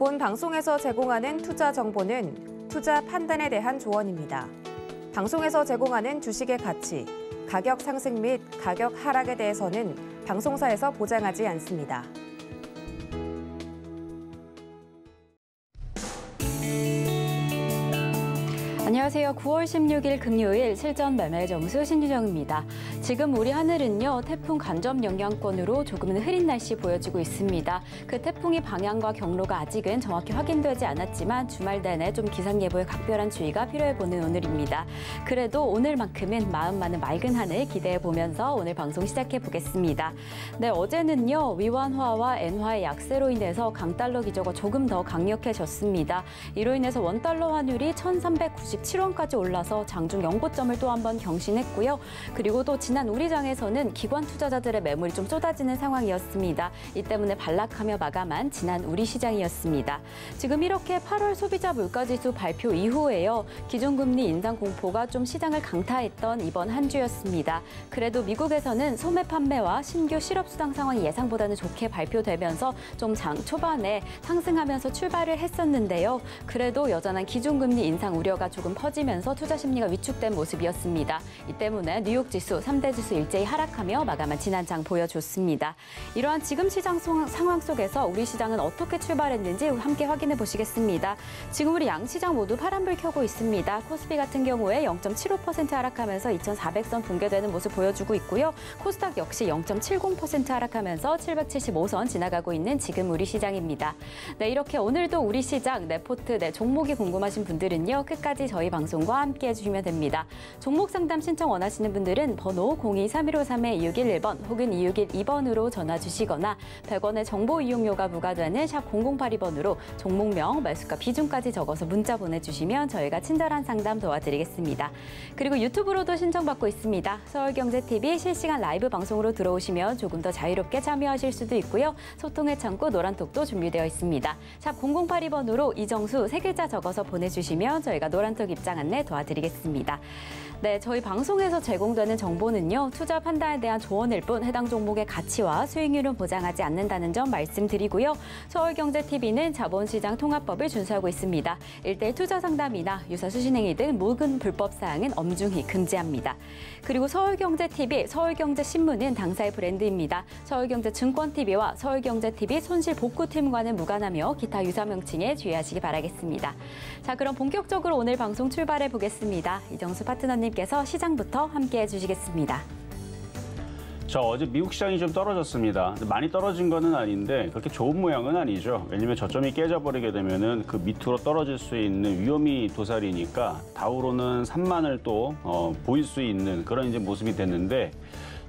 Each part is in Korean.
본 방송에서 제공하는 투자 정보는 투자 판단에 대한 조언입니다. 방송에서 제공하는 주식의 가치, 가격 상승 및 가격 하락에 대해서는 방송사에서 보장하지 않습니다. 안녕하세요. 9월 16일 금요일 실전 매매 점수 신유정입니다. 지금 우리 하늘은요, 태풍 간접 영향권으로 조금은 흐린 날씨 보여지고 있습니다. 그 태풍의 방향과 경로가 아직은 정확히 확인되지 않았지만 주말 내내 좀 기상 예보에 각별한 주의가 필요해 보는 오늘입니다. 그래도 오늘만큼은 마음 많은 맑은 하늘 기대해 보면서 오늘 방송 시작해 보겠습니다. 네, 어제는요, 위완화와 엔화의 약세로 인해서 강달러 기조가 조금 더 강력해졌습니다. 이로 인해서 원달러 환율이 1397원까지 올라서 장중 연고점을 또 한 번 경신했고요. 그리고 또 지난 우리장에서는 기관 투자자들의 매물이 좀 쏟아지는 상황이었습니다. 이 때문에 반락하며 마감한 지난 우리 시장이었습니다. 지금 이렇게 8월 소비자 물가지수 발표 이후에요. 기준금리 인상 공포가 좀 시장을 강타했던 이번 한 주였습니다. 그래도 미국에서는 소매 판매와 신규 실업수당 상황이 예상보다는 좋게 발표되면서 좀 장 초반에 상승하면서 출발을 했었는데요. 그래도 여전한 기준금리 인상 우려가 조금 퍼지면서 투자 심리가 위축된 모습이었습니다. 이 때문에 뉴욕 지수 3대 지수 일제히 하락하며 마감한 지난 장 보여줬습니다. 이러한 지금 시장 상황 속에서 우리 시장은 어떻게 출발했는지 함께 확인해 보시겠습니다. 지금 우리 양시장 모두 파란불 켜고 있습니다. 코스피 같은 경우에 0.75% 하락하면서 2,400선 붕괴되는 모습 보여주고 있고요. 코스닥 역시 0.70% 하락하면서 775선 지나가고 있는 지금 우리 시장입니다. 네, 이렇게 오늘도 우리 시장 레포트 종목이 궁금하신 분들은요, 끝까지 저희 방송과 함께 해주시면 됩니다. 종목 상담 신청 원하시는 분들은 번호 02-3153-2611번 혹은 2612번으로 전화 주시거나 100원의 정보 이용료가 부과되는 샵 0082번으로 종목명, 매수가 비중까지 적어서 문자 보내주시면 저희가 친절한 상담 도와드리겠습니다. 그리고 유튜브로도 신청받고 있습니다. 서울경제TV 실시간 라이브 방송으로 들어오시면 조금 더 자유롭게 참여하실 수도 있고요. 소통의 창구 노란톡도 준비되어 있습니다. 샵 0082번으로 이정수 3글자 적어서 보내주시면 저희가 노란톡 입장 안내 도와드리겠습니다. 네, 저희 방송에서 제공되는 정보는요, 투자 판단에 대한 조언일 뿐 해당 종목의 가치와 수익률은 보장하지 않는다는 점 말씀드리고요. 서울경제TV는 자본시장 통합법을 준수하고 있습니다. 1:1 투자 상담이나 유사 수신행위 등 모든 불법 사항은 엄중히 금지합니다. 그리고 서울경제TV, 서울경제신문은 당사의 브랜드입니다. 서울경제증권TV와 서울경제TV 손실복구팀과는 무관하며 기타 유사 명칭에 주의하시기 바라겠습니다. 자, 그럼 본격적으로 오늘 방송 출발해 보겠습니다. 이정수 파트너님께서 시장부터 함께해 주시겠습니다. 어제 미국 시장이 좀 떨어졌습니다. 많이 떨어진 거는 아닌데 그렇게 좋은 모양은 아니죠. 왜냐면 저점이 깨져버리게 되면은 그 밑으로 떨어질 수 있는 위험이 도사리니까 다우로는 3만을 또 보일 수 있는 그런 이제 모습이 됐는데,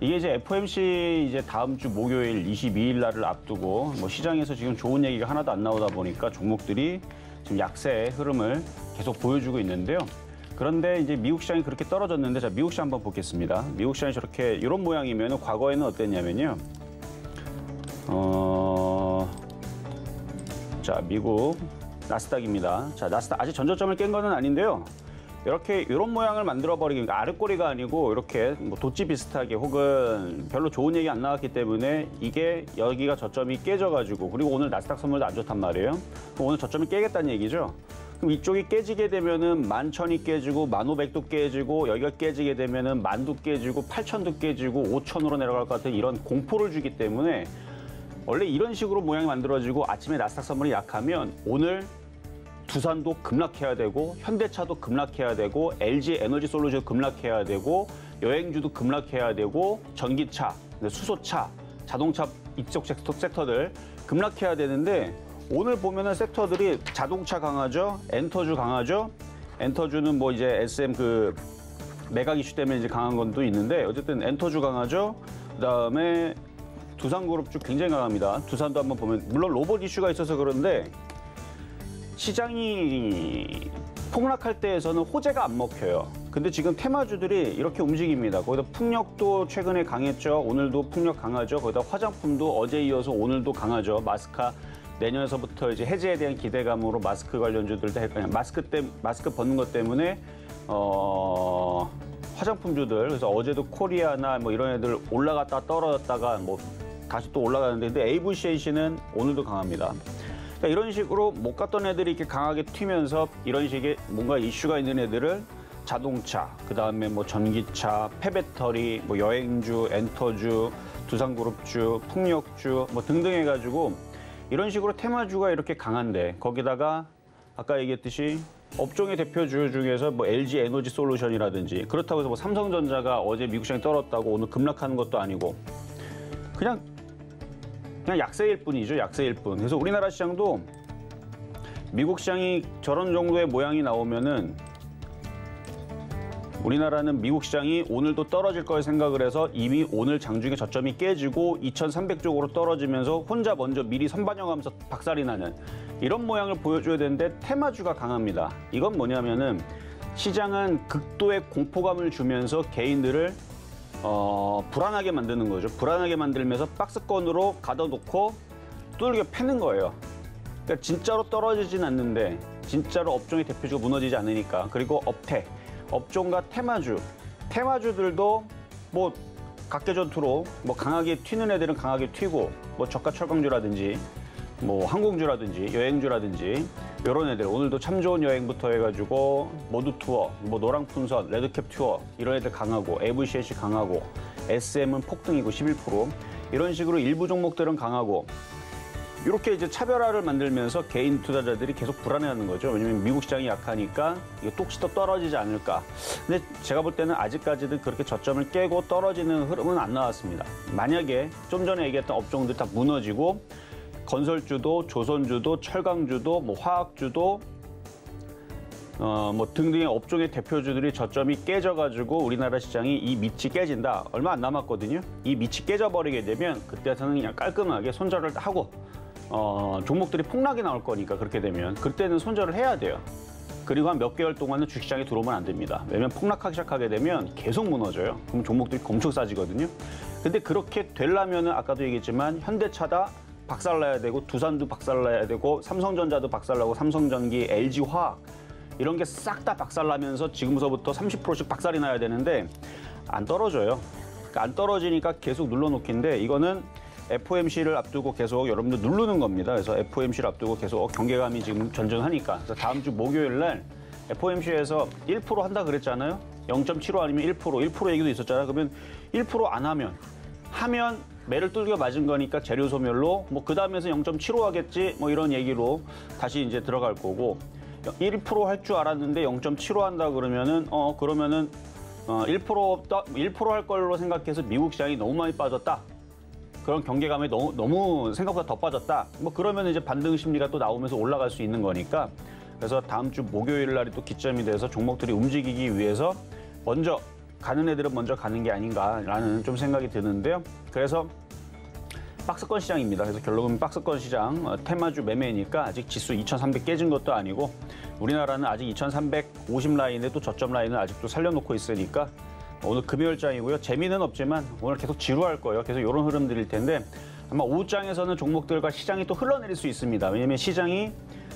이게 이제 FOMC 이제 다음 주 목요일 22일 날을 앞두고 시장에서 지금 좋은 얘기가 하나도 안 나오다 보니까 종목들이 지금 약세의 흐름을 계속 보여주고 있는데요. 그런데 이제 미국 시장이 그렇게 떨어졌는데, 자, 미국 시장 한번 보겠습니다. 미국 시장이 저렇게 이런 모양이면 과거에는 어땠냐면요. 자, 미국 나스닥입니다. 자, 나스닥 아직 전저점을 깬 거는 아닌데요. 이렇게 이런 모양을 만들어 버리니까 아랫꼬리가 아니고 이렇게 도치 비슷하게 혹은 별로 좋은 얘기 안 나왔기 때문에 이게 여기가 저점이 깨져가지고, 그리고 오늘 나스닥 선물도 안 좋단 말이에요. 그럼 오늘 저점이 깨겠다는 얘기죠. 그럼 이쪽이 깨지게 되면은 11,000이 깨지고 1500도 깨지고, 여기가 깨지게 되면은 10,000도 깨지고 8,000도 깨지고 5,000으로 내려갈 것 같은 이런 공포를 주기 때문에 원래 이런 식으로 모양이 만들어지고 아침에 나스닥 선물이 약하면 오늘 두산도 급락해야 되고 현대차도 급락해야 되고 LG 에너지 솔루션도 급락해야 되고 여행주도 급락해야 되고 전기차, 수소차, 자동차 이쪽 섹터들 급락해야 되는데, 오늘 보면은 섹터들이 자동차 강하죠, 엔터주 강하죠. 엔터주는 뭐 이제 SM 그 매각 이슈 때문에 이제 강한 건도 있는데, 어쨌든 엔터주 강하죠. 그다음에 두산그룹주 굉장히 강합니다. 두산도 한번 보면, 물론 로봇 이슈가 있어서 그런데 시장이 폭락할 때에서는 호재가 안 먹혀요. 근데 지금 테마주들이 이렇게 움직입니다. 거기다 풍력도 최근에 강했죠. 오늘도 풍력 강하죠. 거기다 화장품도 어제 이어서 오늘도 강하죠. 마스카 내년에서부터 이제 해제에 대한 기대감으로 마스크 관련주들도 마스크 벗는 것 때문에 화장품주들, 그래서 어제도 코리아나 뭐 이런 애들 올라갔다 떨어졌다가 뭐 다시 또 올라가는데, 근데 AVCNC는 오늘도 강합니다. 그러니까 이런 식으로 못 갔던 애들이 이렇게 강하게 튀면서 이런 식의 뭔가 이슈가 있는 애들을 자동차, 그다음에 뭐 전기차, 폐배터리, 뭐 여행주, 엔터주, 두산그룹주, 풍력주 뭐 등등 해가지고 이런 식으로 테마주가 이렇게 강한데 거기다가 아까 얘기했듯이 업종의 대표주 중에서 뭐 LG 에너지 솔루션이라든지 그렇다고 해서 뭐 삼성전자가 어제 미국 시장이 떨었다고 오늘 급락하는 것도 아니고 그냥 약세일 뿐이죠. 약세일 뿐. 그래서 우리나라 시장도 미국 시장이 저런 정도의 모양이 나오면은 우리나라는 미국 시장이 오늘도 떨어질 걸 생각을 해서 이미 오늘 장중에 저점이 깨지고 2,300 쪽으로 떨어지면서 혼자 먼저 미리 선반영하면서 박살이 나는 이런 모양을 보여줘야 되는데 테마주가 강합니다. 이건 뭐냐면은 시장은 극도의 공포감을 주면서 개인들을 불안하게 만드는 거죠. 불안하게 만들면서 박스권으로 가둬놓고 뚫게 패는 거예요. 그러니까 진짜로 떨어지진 않는데 진짜로 업종의 대표주가 무너지지 않으니까. 그리고 업종과 테마주들도 뭐 각계전투로 뭐 강하게 튀는 애들은 강하게 튀고 뭐 저가 철강주라든지 뭐 항공주라든지 여행주라든지 이런 애들 오늘도 참 좋은 여행부터 해가지고 모두 투어, 뭐 노랑풍선, 레드캡 투어 이런 애들 강하고 에브시엣이 강하고 SM은 폭등이고 11% 이런 식으로 일부 종목들은 강하고 이렇게 이제 차별화를 만들면서 개인 투자자들이 계속 불안해하는 거죠. 왜냐면 미국 시장이 약하니까 이거 똑시 더 떨어지지 않을까. 근데 제가 볼 때는 아직까지는 그렇게 저점을 깨고 떨어지는 흐름은 안 나왔습니다. 만약에 좀 전에 얘기했던 업종들 다 무너지고 건설주도, 조선주도, 철강주도, 뭐 화학주도 뭐 등등의 업종의 대표주들이 저점이 깨져가지고 우리나라 시장이 이 밑이 깨진다. 얼마 안 남았거든요. 이 밑이 깨져버리게 되면 그때서는 그냥 깔끔하게 손절을 하고 종목들이 폭락이 나올 거니까 그렇게 되면 그때는 손절을 해야 돼요. 그리고 한 몇 개월 동안은 주식시장에 들어오면 안 됩니다. 왜냐면 폭락하기 시작하게 되면 계속 무너져요. 그럼 종목들이 엄청 싸지거든요. 근데 그렇게 되려면은 아까도 얘기했지만 현대차다 박살나야 되고 두산도 박살나야 되고 삼성전자도 박살나고 삼성전기, LG화학 이런 게 싹 다 박살나면서 지금서부터 30%씩 박살이 나야 되는데 안 떨어져요. 그러니까 안 떨어지니까 계속 눌러놓기인데 이거는 FOMC를 앞두고 계속 여러분들 누르는 겁니다. 그래서 FOMC를 앞두고 계속 경계감이 지금 전전하니까. 그래서 다음 주 목요일 날 FOMC에서 1% 한다 그랬잖아요. 0.75 아니면 1% 얘기도 있었잖아요. 그러면 1% 안 하면 매를 뚫겨 맞은 거니까 재료 소멸로 뭐 그 다음에서 0.75 하겠지 뭐 이런 얘기로 다시 이제 들어갈 거고 1% 할 줄 알았는데 0.75 한다 그러면은 1% 할 걸로 생각해서 미국 시장이 너무 많이 빠졌다. 그런 경계감에 너무 생각보다 더 빠졌다. 뭐 그러면 이제 반등 심리가 또 나오면서 올라갈 수 있는 거니까. 그래서 다음 주 목요일 날이 또 기점이 돼서 종목들이 움직이기 위해서 먼저 가는 애들은 먼저 가는 게 아닌가라는 좀 생각이 드는데요. 그래서 박스권 시장입니다. 그래서 결론은 박스권 시장, 테마주 매매니까 아직 지수 2,300 깨진 것도 아니고 우리나라는 아직 2,350 라인에 또 저점 라인을 아직도 살려놓고 있으니까 오늘 금요일장이고요. 재미는 없지만 오늘 계속 지루할 거예요. 계속 이런 흐름들일 텐데 아마 오후장에서는 종목들과 시장이 또 흘러내릴 수 있습니다. 왜냐하면 시장이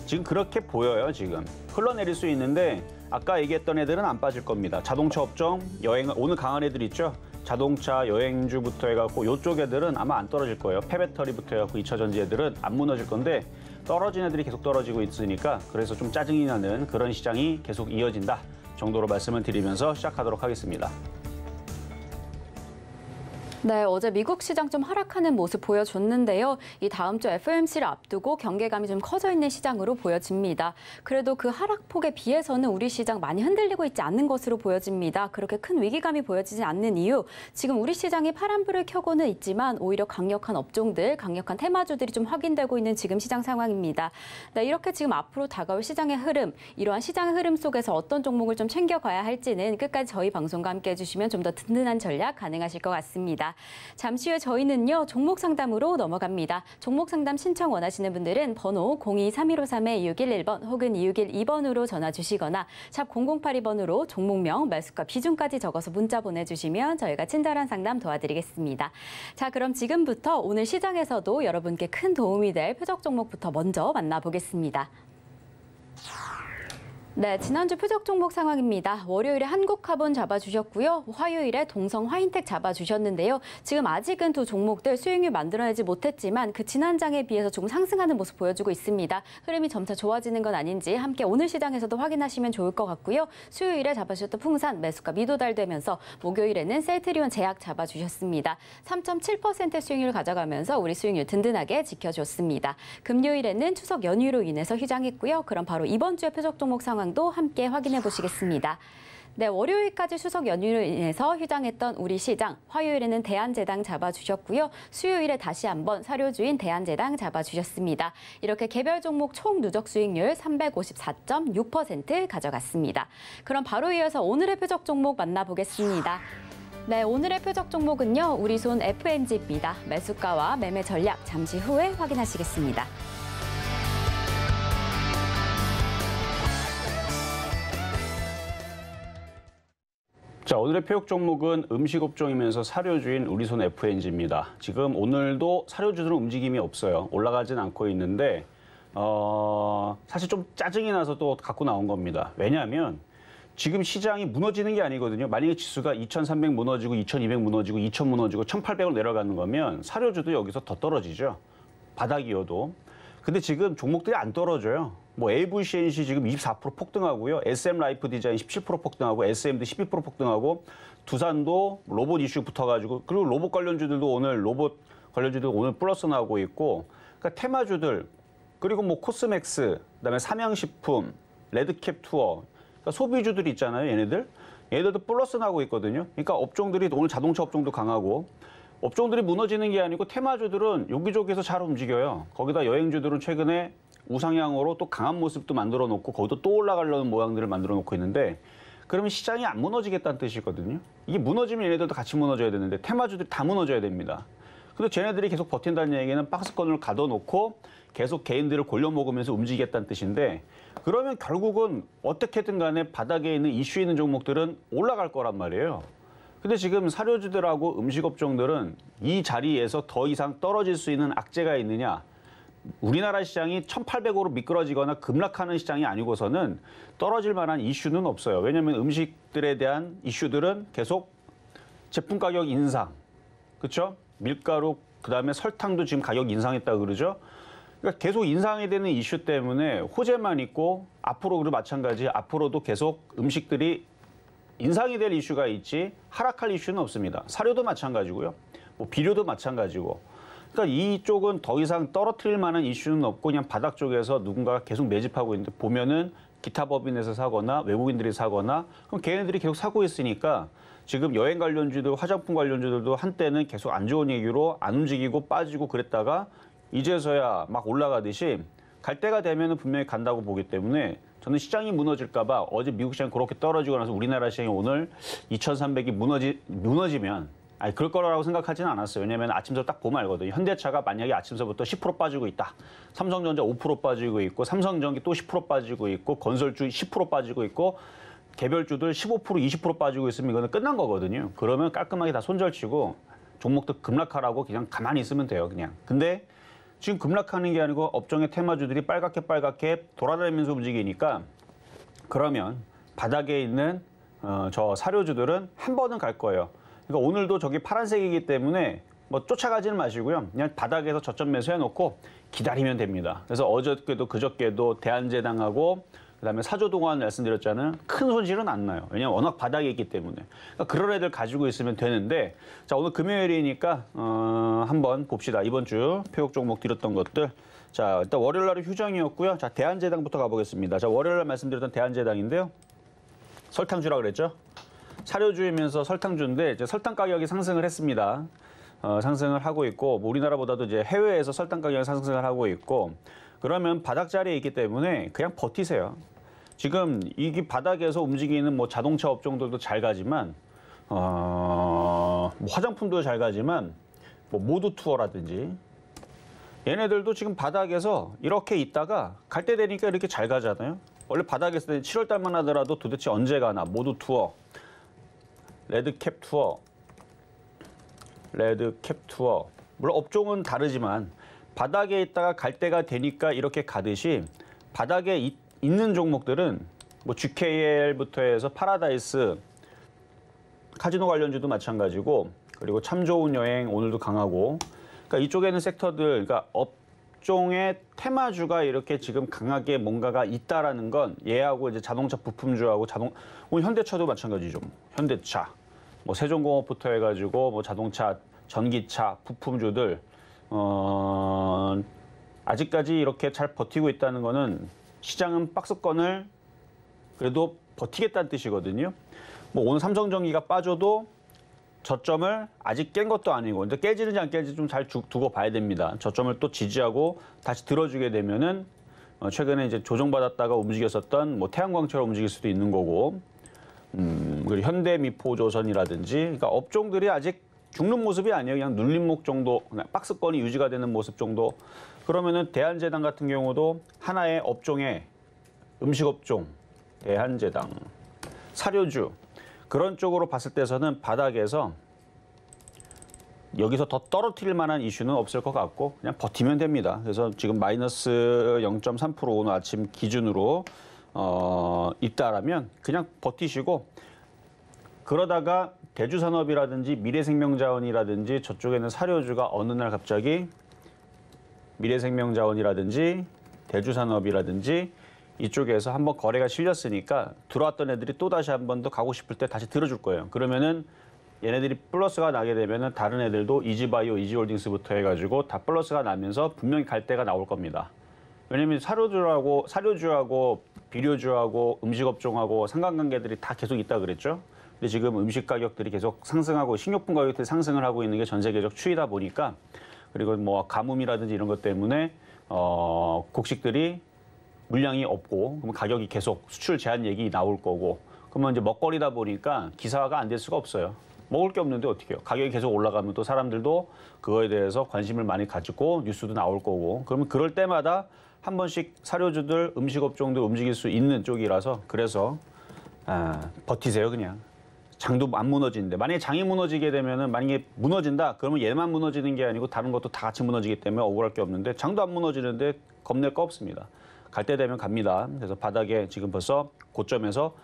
지금 그렇게 보여요. 지금 흘러내릴 수 있는데 아까 얘기했던 애들은 안 빠질 겁니다. 자동차 업종, 여행 오늘 강한 애들 있죠. 자동차, 여행주부터 해갖고 이쪽 애들은 아마 안 떨어질 거예요. 폐배터리부터 해갖고 2차전지 애들은 안 무너질 건데 떨어진 애들이 계속 떨어지고 있으니까 그래서 좀 짜증이 나는 그런 시장이 계속 이어진다 정도로 말씀을 드리면서 시작하도록 하겠습니다. 네, 어제 미국 시장 좀 하락하는 모습 보여줬는데요. 이 다음 주 FOMC를 앞두고 경계감이 좀 커져 있는 시장으로 보여집니다. 그래도 그 하락폭에 비해서는 우리 시장 많이 흔들리고 있지 않는 것으로 보여집니다. 그렇게 큰 위기감이 보여지지 않는 이유, 지금 우리 시장이 파란불을 켜고는 있지만 오히려 강력한 업종들, 강력한 테마주들이 좀 확인되고 있는 지금 시장 상황입니다. 네, 이렇게 지금 앞으로 다가올 시장의 흐름, 이러한 시장의 흐름 속에서 어떤 종목을 좀 챙겨가야 할지는 끝까지 저희 방송과 함께 해주시면 좀 더 든든한 전략 가능하실 것 같습니다. 잠시 후에 저희는요, 종목 상담으로 넘어갑니다. 종목 상담 신청 원하시는 분들은 번호 02-3153-2611번 혹은 2612번으로 전화 주시거나 샵 0082번으로 종목명, 매수가, 비중까지 적어서 문자 보내주시면 저희가 친절한 상담 도와드리겠습니다. 자, 그럼 지금부터 오늘 시장에서도 여러분께 큰 도움이 될 표적 종목부터 먼저 만나보겠습니다. 네, 지난주 표적 종목 상황입니다. 월요일에 한국카본 잡아주셨고요. 화요일에 동성 화인텍 잡아주셨는데요. 지금 아직은 두 종목들 수익률 만들어내지 못했지만 그 지난 장에 비해서 조금 상승하는 모습 보여주고 있습니다. 흐름이 점차 좋아지는 건 아닌지 함께 오늘 시장에서도 확인하시면 좋을 것 같고요. 수요일에 잡아주셨던 풍산 매수가 미도달되면서 목요일에는 셀트리온 제약 잡아주셨습니다. 3.7% 수익률을 가져가면서 우리 수익률 든든하게 지켜줬습니다. 금요일에는 추석 연휴로 인해서 휴장했고요. 그럼 바로 이번 주의 표적 종목 상황 도 함께 확인해 보시겠습니다. 네, 월요일까지 추석 연휴로 인해서 휴장했던 우리 시장, 화요일에는 대한제당 잡아주셨고요. 수요일에 다시 한번 사료주인 대한제당 잡아주셨습니다. 이렇게 개별 종목 총 누적 수익률 354.6% 가져갔습니다. 그럼 바로 이어서 오늘의 표적 종목 만나보겠습니다. 네, 오늘의 표적 종목은요, 우리손 FNG입니다. 매수가와 매매 전략 잠시 후에 확인하시겠습니다. 자, 오늘의 표적 종목은 음식업종이면서 사료주인 우리손 FNG입니다. 지금 오늘도 사료주들은 움직임이 없어요. 올라가진 않고 있는데 사실 좀 짜증이 나서 또 갖고 나온 겁니다. 왜냐하면 지금 시장이 무너지는 게 아니거든요. 만약에 지수가 2,300 무너지고 2,200 무너지고 2,000 무너지고 1,800으로 내려가는 거면 사료주도 여기서 더 떨어지죠. 바닥이어도. 근데 지금 종목들이 안 떨어져요. 뭐 AVCNC 지금 24% 폭등하고요. SM 라이프 디자인 17% 폭등하고 SM도 12% 폭등하고 두산도 로봇 이슈 붙어가지고 그리고 로봇 관련주들도 오늘 플러스 나오고 있고 그러니까 테마주들 그리고 뭐 코스맥스 그다음에 삼양식품 레드캡 투어 그러니까 소비주들 있잖아요. 얘네들도 플러스 나고 있거든요. 그러니까 업종들이 오늘 자동차 업종도 강하고 업종들이 무너지는 게 아니고 테마주들은 여기저기서 잘 움직여요. 거기다 여행주들은 최근에 우상향으로 또 강한 모습도 만들어 놓고 거기도 또 올라가려는 모양들을 만들어 놓고 있는데 그러면 시장이 안 무너지겠다는 뜻이거든요. 이게 무너지면 얘네들도 같이 무너져야 되는데 테마주들이 다 무너져야 됩니다. 근데 쟤네들이 계속 버틴다는 얘기는 박스권을 가둬놓고 계속 개인들을 골려 먹으면서 움직이겠다는 뜻인데 그러면 결국은 어떻게든 간에 바닥에 있는 이슈 있는 종목들은 올라갈 거란 말이에요. 근데 지금 사료주들하고 음식업종들은 이 자리에서 더 이상 떨어질 수 있는 악재가 있느냐? 우리나라 시장이 1,800으로 미끄러지거나 급락하는 시장이 아니고서는 떨어질 만한 이슈는 없어요. 왜냐하면 음식들에 대한 이슈들은 계속 제품 가격 인상, 그렇죠? 밀가루, 그다음에 설탕도 지금 가격 인상했다고 그러죠. 그러니까 계속 인상이 되는 이슈 때문에 호재만 있고 앞으로도 마찬가지, 앞으로도 계속 음식들이 인상이 될 이슈가 있지 하락할 이슈는 없습니다. 사료도 마찬가지고요. 뭐 비료도 마찬가지고. 그러니까 이쪽은 더 이상 떨어뜨릴 만한 이슈는 없고 그냥 바닥 쪽에서 누군가가 계속 매집하고 있는데 보면은 기타 법인에서 사거나 외국인들이 사거나 그럼 걔네들이 계속 사고 있으니까 지금 여행 관련주들, 화장품 관련주들도 한때는 계속 안 좋은 얘기로 안 움직이고 빠지고 그랬다가 이제서야 막 올라가듯이 갈 때가 되면은 분명히 간다고 보기 때문에 저는 시장이 무너질까 봐 어제 미국 시장이 그렇게 떨어지고 나서 우리나라 시장이 오늘 2,300이 무너지면 아니 그럴 거라고 생각하지는 않았어요. 왜냐하면 아침서 딱 보면 알거든요. 현대차가 만약에 아침서부터 10% 빠지고 있다. 삼성전자 5% 빠지고 있고 삼성전기 또 10% 빠지고 있고 건설주 10% 빠지고 있고 개별주들 15% 20% 빠지고 있으면 이거는 끝난 거거든요. 그러면 깔끔하게 다 손절치고 종목도 급락하라고 그냥 가만히 있으면 돼요. 그냥. 근데 지금 급락하는 게 아니고 업종의 테마주들이 빨갛게 돌아다니면서 움직이니까 그러면 바닥에 있는 저 사료주들은 한 번은 갈 거예요. 그러니까 오늘도 저기 파란색이기 때문에 뭐 쫓아가지는 마시고요. 그냥 바닥에서 저점 매수해놓고 기다리면 됩니다. 그래서 어저께도 그저께도 대한제당하고 그다음에 사조동안 말씀드렸잖아요. 큰 손실은 안 나요. 왜냐하면 워낙 바닥에 있기 때문에. 그러니까 그런 애들 가지고 있으면 되는데 자 오늘 금요일이니까 한번 봅시다. 이번 주 표적 종목 드렸던 것들. 자 일단 월요일 날은 휴장이었고요. 자 대한제당부터 가보겠습니다. 자 월요일 날 말씀드렸던 대한제당인데요. 설탕주라 그랬죠. 사료주이면서 설탕주인데 이제 설탕 가격이 상승을 했습니다. 상승을 하고 있고 뭐 우리나라보다도 이제 해외에서 설탕 가격이 상승을 하고 있고 그러면 바닥 자리에 있기 때문에 그냥 버티세요. 지금 이게 바닥에서 움직이는 뭐 자동차 업종들도 잘 가지만 뭐 화장품도 잘 가지만 뭐 모두 투어라든지 얘네들도 지금 바닥에서 이렇게 있다가 갈 때 되니까 이렇게 잘 가잖아요. 원래 바닥에서 7월 달만 하더라도 도대체 언제 가나 모두 투어. 레드캡 투어. 물론 업종은 다르지만 바닥에 있다가 갈 때가 되니까 이렇게 가듯이 바닥에 있는 종목들은 뭐 GKL부터 해서 파라다이스, 카지노 관련주도 마찬가지고, 그리고 참 좋은 여행 오늘도 강하고, 그러니까 이쪽에는 섹터들, 그러니까 업종의 테마주가 이렇게 지금 강하게 뭔가가 있다라는 건 얘하고 이제 자동차 부품주하고 오늘 현대차도 마찬가지죠. 현대차, 뭐 세종공업부터 해가지고 뭐 자동차, 전기차, 부품주들 아직까지 이렇게 잘 버티고 있다는 거는 시장은 박스권을 그래도 버티겠다는 뜻이거든요. 뭐 오늘 삼성전기가 빠져도 저점을 아직 깬 것도 아니고, 근데 깨지는지 안 깨지는지 좀 잘 두고 봐야 됩니다. 저점을 또 지지하고 다시 들어주게 되면은 최근에 이제 조정받았다가 움직였었던 뭐 태양광처럼 움직일 수도 있는 거고, 그리고 현대미포조선이라든지, 그러니까 업종들이 아직 죽는 모습이 아니에요. 그냥 눌림목 정도, 그냥 박스권이 유지가 되는 모습 정도. 그러면은 대한제당 같은 경우도 하나의 업종의 음식업종, 대한제당, 사료주, 그런 쪽으로 봤을 때서는 바닥에서 여기서 더 떨어뜨릴 만한 이슈는 없을 것 같고 그냥 버티면 됩니다. 그래서 지금 마이너스 0.3% 오늘 아침 기준으로 있다라면 그냥 버티시고, 그러다가 대주산업이라든지 미래생명자원이라든지 저쪽에는 사료주가 어느 날 갑자기 미래생명자원이라든지 대주산업이라든지 이쪽에서 한번 거래가 실렸으니까 들어왔던 애들이 또 다시 한 번 더 가고 싶을 때 다시 들어줄 거예요. 그러면은 얘네들이 플러스가 나게 되면은 다른 애들도 이지바이오, 이지홀딩스부터 해가지고 다 플러스가 나면서 분명히 갈 때가 나올 겁니다. 왜냐면 사료주하고 비료주하고 음식업종하고 상관관계들이 다 계속 있다 그랬죠. 근데 지금 음식 가격들이 계속 상승하고 식료품 가격들이 상승을 하고 있는 게 전 세계적 추이다 보니까, 그리고 뭐 가뭄이라든지 이런 것 때문에 곡식들이 물량이 없고, 그러면 가격이 계속 수출 제한 얘기 나올 거고, 그러면 이제 먹거리다 보니까 기사화가 안 될 수가 없어요. 먹을 게 없는데 어떻게 해요? 가격이 계속 올라가면 또 사람들도 그거에 대해서 관심을 많이 가지고 뉴스도 나올 거고, 그러면 그럴 때마다 한 번씩 사료주들, 음식업종들 움직일 수 있는 쪽이라서, 그래서 버티세요 그냥. 장도 안 무너지는데, 만약에 장이 무너지게 되면은, 만약에 무너진다 그러면 얘만 무너지는 게 아니고 다른 것도 다 같이 무너지기 때문에 억울할 게 없는데, 장도 안 무너지는데 겁낼 거 없습니다. 갈 때 되면 갑니다. 그래서 바닥에 지금 벌써 고점에서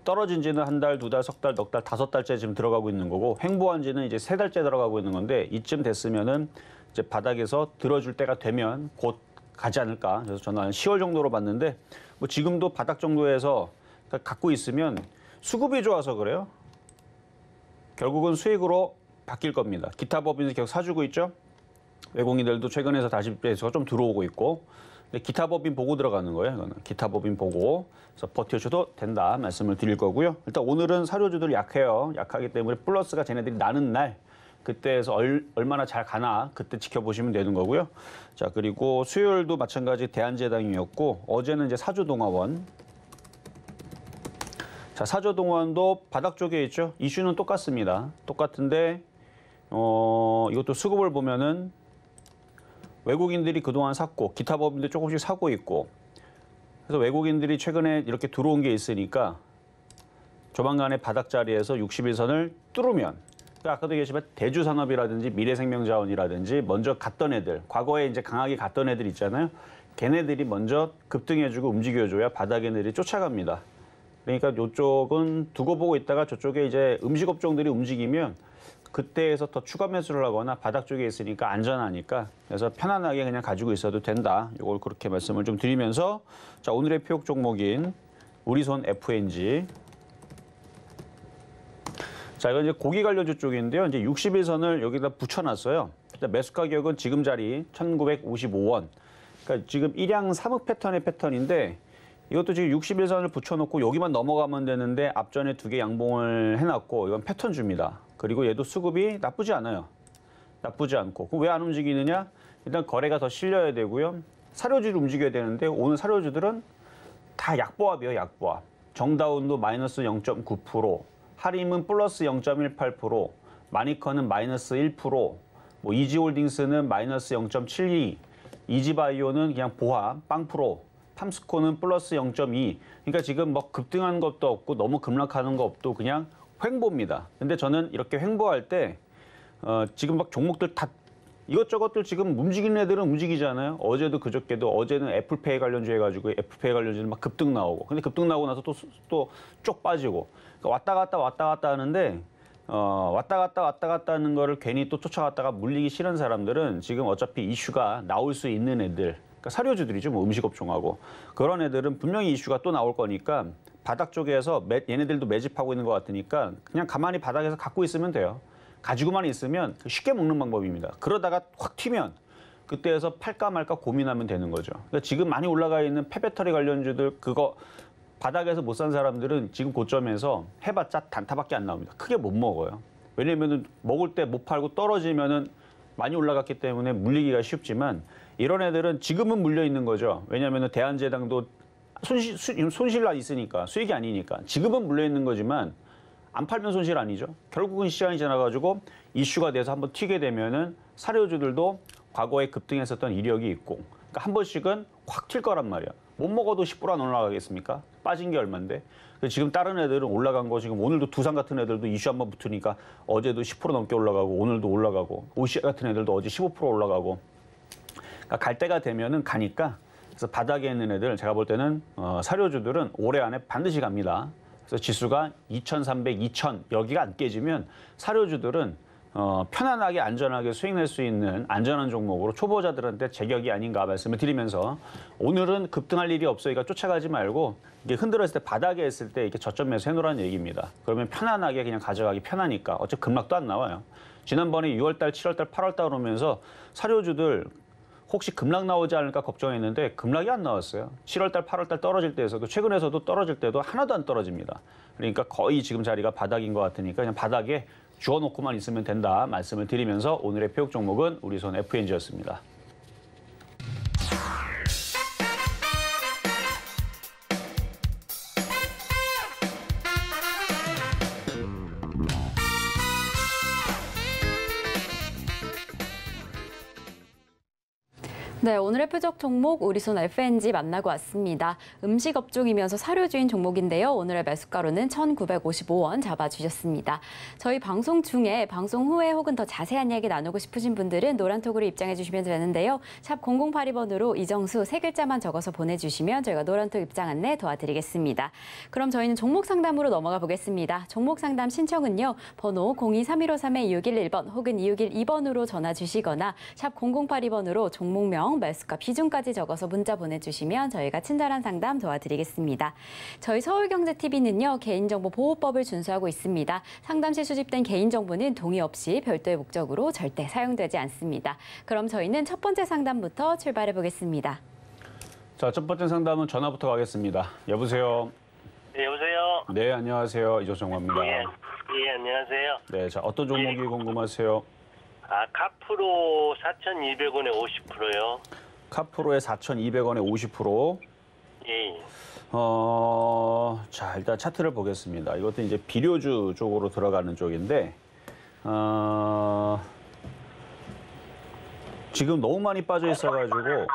떨어진 지는 한 달, 두 달, 석 달, 넉 달, 5달째 지금 들어가고 있는 거고, 횡보한 지는 이제 3달째 들어가고 있는 건데, 이쯤 됐으면은 이제 바닥에서 들어줄 때가 되면 곧 가지 않을까. 그래서 저는 한 10월 정도로 봤는데, 뭐 지금도 바닥 정도에서 갖고 있으면 수급이 좋아서 그래요. 결국은 수익으로 바뀔 겁니다. 기타 법인에서 계속 사주고 있죠. 외국인들도 최근에서 다시 배수가 좀 들어오고 있고, 근데 기타 법인 보고 들어가는 거예요. 이거는 기타 법인 보고, 그래서 버텨줘도 된다 말씀을 드릴 거고요. 일단 오늘은 사료주들 약해요. 약하기 때문에 플러스가 쟤네들이 나는 날, 그때에서 얼마나 잘 가나 그때 지켜보시면 되는 거고요. 자, 그리고 수요일도 마찬가지 대한제당이었고, 어제는 이제 사주동아원. 자, 사조동원도 바닥 쪽에 있죠. 이슈는 똑같습니다. 똑같은데 이것도 수급을 보면은 외국인들이 그동안 샀고, 기타 법인들 조금씩 사고 있고, 그래서 외국인들이 최근에 이렇게 들어온 게 있으니까 조만간에 바닥 자리에서 60일선을 뚫으면, 그러니까 아까도 얘기했지만 대주산업이라든지 미래생명자원이라든지 먼저 갔던 애들, 과거에 이제 강하게 갔던 애들 있잖아요. 걔네들이 먼저 급등해주고 움직여줘야 바닥 애들이 쫓아갑니다. 그러니까 이쪽은 두고 보고 있다가 저쪽에 이제 음식업종들이 움직이면 그때에서 더 추가 매수를 하거나 바닥 쪽에 있으니까 안전하니까, 그래서 편안하게 그냥 가지고 있어도 된다. 이걸 그렇게 말씀을 좀 드리면서, 자, 오늘의 표역 종목인 우리손 FNG. 자, 이건 이제 고기 관련주 쪽인데요. 이제 60일선을 여기다 붙여놨어요. 매수 가격은 지금 자리 1,955원. 그러니까 지금 일양 3흑 패턴의 패턴인데, 이것도 지금 60일선을 붙여놓고 여기만 넘어가면 되는데 앞전에 2개 양봉을 해놨고, 이건 패턴주입니다. 그리고 얘도 수급이 나쁘지 않아요. 나쁘지 않고. 그럼 왜 안 움직이느냐? 일단 거래가 더 실려야 되고요. 사료주를 움직여야 되는데 오늘 사료주들은 다 약보합이에요. 약보합. 정다운도 마이너스 0.9%, 하림은 플러스 0.18%, 마니커는 마이너스 1%, 뭐 이지홀딩스는 마이너스 0.72%, 이지바이오는 그냥 보합, 빵프로, 팜스코는 플러스 0.2. 그러니까 지금 뭐 급등한 것도 없고 너무 급락하는 거 없고 그냥 횡보입니다. 근데 저는 이렇게 횡보할 때 지금 막 종목들 다 이것저것들 지금 움직이는 애들은 움직이잖아요. 어제도 그저께도 어제는 애플페이 관련주 해가지고 애플페이 관련주는 막 급등 나오고 근데 급등 나오고 나서 또 쪽 빠지고 그러니까 왔다 갔다 하는데 왔다 갔다 하는 거를 괜히 또 쫓아갔다가 물리기 싫은 사람들은 지금 어차피 이슈가 나올 수 있는 애들 그러니까 사료주들이죠. 뭐 음식업종하고 그런 애들은 분명히 이슈가 또 나올 거니까 바닥 쪽에서 얘네들도 매집하고 있는 것 같으니까 그냥 가만히 바닥에서 갖고 있으면 돼요. 가지고만 있으면 쉽게 먹는 방법입니다. 그러다가 확 튀면 그때에서 팔까 말까 고민하면 되는 거죠. 그러니까 지금 많이 올라가 있는 폐배터리 관련주들 그거 바닥에서 못 산 사람들은 지금 고점에서 해봤자 단타밖에 안 나옵니다. 크게 못 먹어요. 왜냐면은 먹을 때 못 팔고 떨어지면은 많이 올라갔기 때문에 물리기가 쉽지만 이런 애들은 지금은 물려 있는 거죠. 왜냐면은 대한제당도 손실나 있으니까 수익이 아니니까 지금은 물려 있는 거지만 안 팔면 손실 아니죠. 결국은 시간이 지나가지고 이슈가 돼서 한번 튀게 되면은 사료주들도 과거에 급등했었던 이력이 있고 그러니까 한 번씩은 확 튈 거란 말이야. 못 먹어도 10% 안 올라가겠습니까? 빠진 게 얼만데. 지금 다른 애들은 올라간 거 지금 오늘도 두산 같은 애들도 이슈 한번 붙으니까 어제도 10% 넘게 올라가고 오늘도 올라가고 OCI 같은 애들도 어제 15% 올라가고 그러니까 갈 때가 되면은 가니까 그래서 바닥에 있는 애들 제가 볼 때는 사료주들은 올해 안에 반드시 갑니다. 그래서 지수가 2,300, 2,000 여기가 안 깨지면 사료주들은 편안하게 안전하게 수익 낼 수 있는 안전한 종목으로 초보자들한테 제격이 아닌가 말씀을 드리면서 오늘은 급등할 일이 없으니까 쫓아가지 말고 이게 흔들었을 때 바닥에 있을 때 이렇게 저점 매수 해놓으라는 얘기입니다. 그러면 편안하게 그냥 가져가기 편하니까 어차피 급락도 안 나와요. 지난번에 6월달, 7월달, 8월달 오면서 사료주들 혹시 급락 나오지 않을까 걱정했는데 급락이 안 나왔어요. 7월달, 8월달 떨어질 때에서도 최근에서도 떨어질 때도 하나도 안 떨어집니다. 그러니까 거의 지금 자리가 바닥인 것 같으니까 그냥 바닥에 주워놓고만 있으면 된다 말씀을 드리면서 오늘의 표육 종목은 우리손 FNG였습니다. 네, 오늘의 표적 종목 우리손 FNG 만나고 왔습니다. 음식 업종이면서 사료주인 종목인데요. 오늘의 매수가로는 1,955원 잡아주셨습니다. 저희 방송 중에 방송 후에 혹은 더 자세한 이야기 나누고 싶으신 분들은 노란톡으로 입장해 주시면 되는데요. 샵 0082번으로 이정수 3글자만 적어서 보내주시면 저희가 노란톡 입장 안내 도와드리겠습니다. 그럼 저희는 종목 상담으로 넘어가 보겠습니다. 종목 상담 신청은요. 번호 023153-2611번 혹은 2612번으로 전화 주시거나 샵 0082번으로 종목명 매수가 비중까지 적어서 문자 보내주시면 저희가 친절한 상담 도와드리겠습니다. 저희 서울경제TV는요. 개인정보보호법을 준수하고 있습니다. 상담 시 수집된 개인정보는 동의 없이 별도의 목적으로 절대 사용되지 않습니다. 그럼 저희는 첫 번째 상담부터 출발해 보겠습니다. 자, 첫 번째 상담은 전화부터 가겠습니다. 여보세요. 네, 여보세요. 네, 안녕하세요. 이조정화입니다. 예, 안녕하세요. 네, 자 어떤 종목이 궁금하세요? 카프로 4,200원에 50%요. 카프로의 4,200원에 50%. 예. 자, 일단 차트를 보겠습니다. 이것도 이제 비료주 쪽으로 들어가는 쪽인데, 지금 너무 많이 빠져 있어가지고,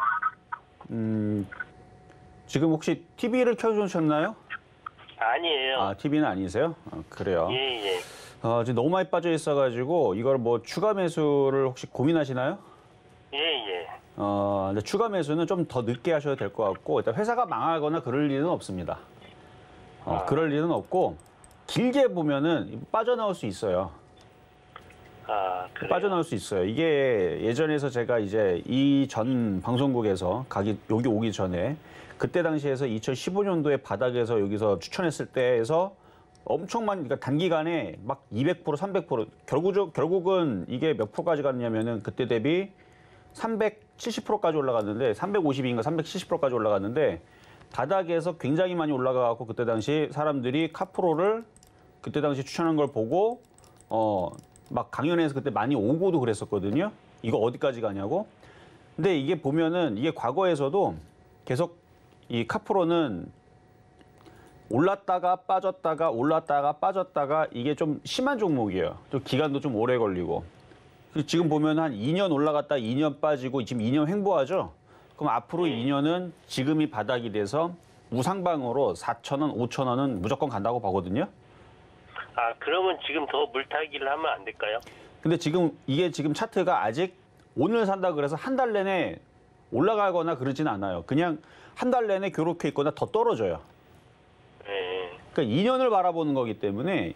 지금 혹시 TV를 켜주셨나요? 아니에요. 아, TV는 아니세요? 그래요. 예. 지금 너무 많이 빠져 있어가지고, 이걸 뭐 추가 매수를 혹시 고민하시나요? 예. 근데 추가 매수는 좀 더 늦게 하셔도 될 것 같고, 일단 회사가 망하거나 그럴 일은 없습니다. 그럴 일은 없고, 길게 보면은 빠져나올 수 있어요. 그래요? 빠져나올 수 있어요. 이게 예전에서 제가 이제 이 전 방송국에서 여기 오기 전에 그때 당시에서 2015년도에 바닥에서 여기서 추천했을 때에서 엄청 많이, 그러니까 단기간에 막 200%, 300% 결국은 이게 몇 프로까지 갔냐면은 그때 대비 370%까지 올라갔는데 350인가 370%까지 올라갔는데 바닥에서 굉장히 많이 올라가고 그때 당시 사람들이 카프로를 그때 당시 추천한 걸 보고 막 강연회에서 그때 많이 오고도 그랬었거든요. 이거 어디까지 가냐고. 근데 이게 보면은 이게 과거에서도 계속 이 카프로는 올랐다가 빠졌다가 올랐다가 빠졌다가 이게 좀 심한 종목이에요. 좀 기간도 좀 오래 걸리고. 지금 보면 한 2년 올라갔다 2년 빠지고 지금 2년 횡보하죠. 그럼 앞으로 2년은 지금이 바닥이 돼서 우상방으로 4,000원, 5,000원은 무조건 간다고 보거든요. 그러면 지금 더 물타기를 하면 안 될까요? 근데 지금 이게 지금 차트가 아직 오늘 산다 그래서 한 달 내내 올라가거나 그러지는 않아요. 그냥 한 달 내내 그렇게 있거나 더 떨어져요. 예. 그러니까 2년을 바라보는 거기 때문에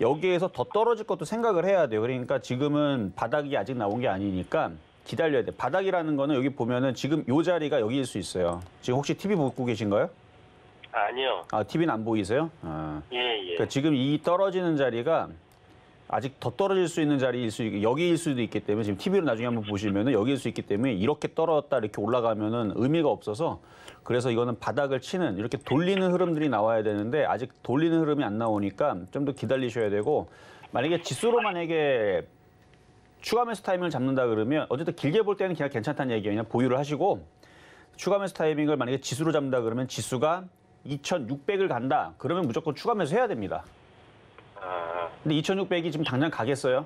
여기에서 더 떨어질 것도 생각을 해야 돼요. 그러니까 지금은 바닥이 아직 나온 게 아니니까 기다려야 돼. 바닥이라는 거는 여기 보면은 지금 요 자리가 여기일 수 있어요. 지금 혹시 TV 보고 계신가요? 아니요. 아, TV는 안 보이세요? 아. 예, 예. 그러니까 지금 이 떨어지는 자리가 아직 더 떨어질 수 있는 자리일 수 있고 여기일 수도 있기 때문에 지금 TV로 나중에 한번 보시면은 여기일 수 있기 때문에 이렇게 떨어졌다 이렇게 올라가면은 의미가 없어서 그래서 이거는 바닥을 치는 이렇게 돌리는 흐름들이 나와야 되는데 아직 돌리는 흐름이 안 나오니까 좀 더 기다리셔야 되고 만약에 지수로 만약에 추가 매수 타이밍을 잡는다 그러면 어쨌든 길게 볼 때는 그냥 괜찮다는 얘기예요. 그냥 보유를 하시고 추가 매수 타이밍을 만약에 지수로 잡는다 그러면 지수가 2,600을 간다. 그러면 무조건 추가 매수 해야 됩니다. 아, 근데 2,600이 지금 당장 가겠어요?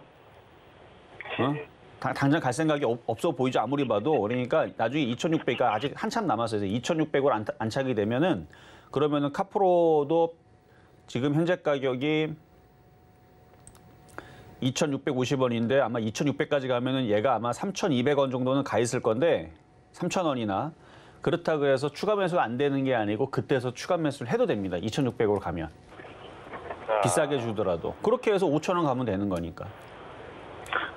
어? 당장 갈 생각이 없어 보이죠. 아무리 봐도. 그러니까 나중에 2,600가 아직 한참 남았어요. 2,600을 안 차게 되면은 그러면은 카프로도 지금 현재 가격이 2,650원인데 아마 2,600까지 가면은 얘가 아마 3,200원 정도는 가 있을 건데 3,000원이나 그렇다 그래서 추가 매수 안 되는 게 아니고 그때서 추가 매수를 해도 됩니다. 2,600으로 가면. 비싸게 주더라도. 그렇게 해서 5,000원 가면 되는 거니까.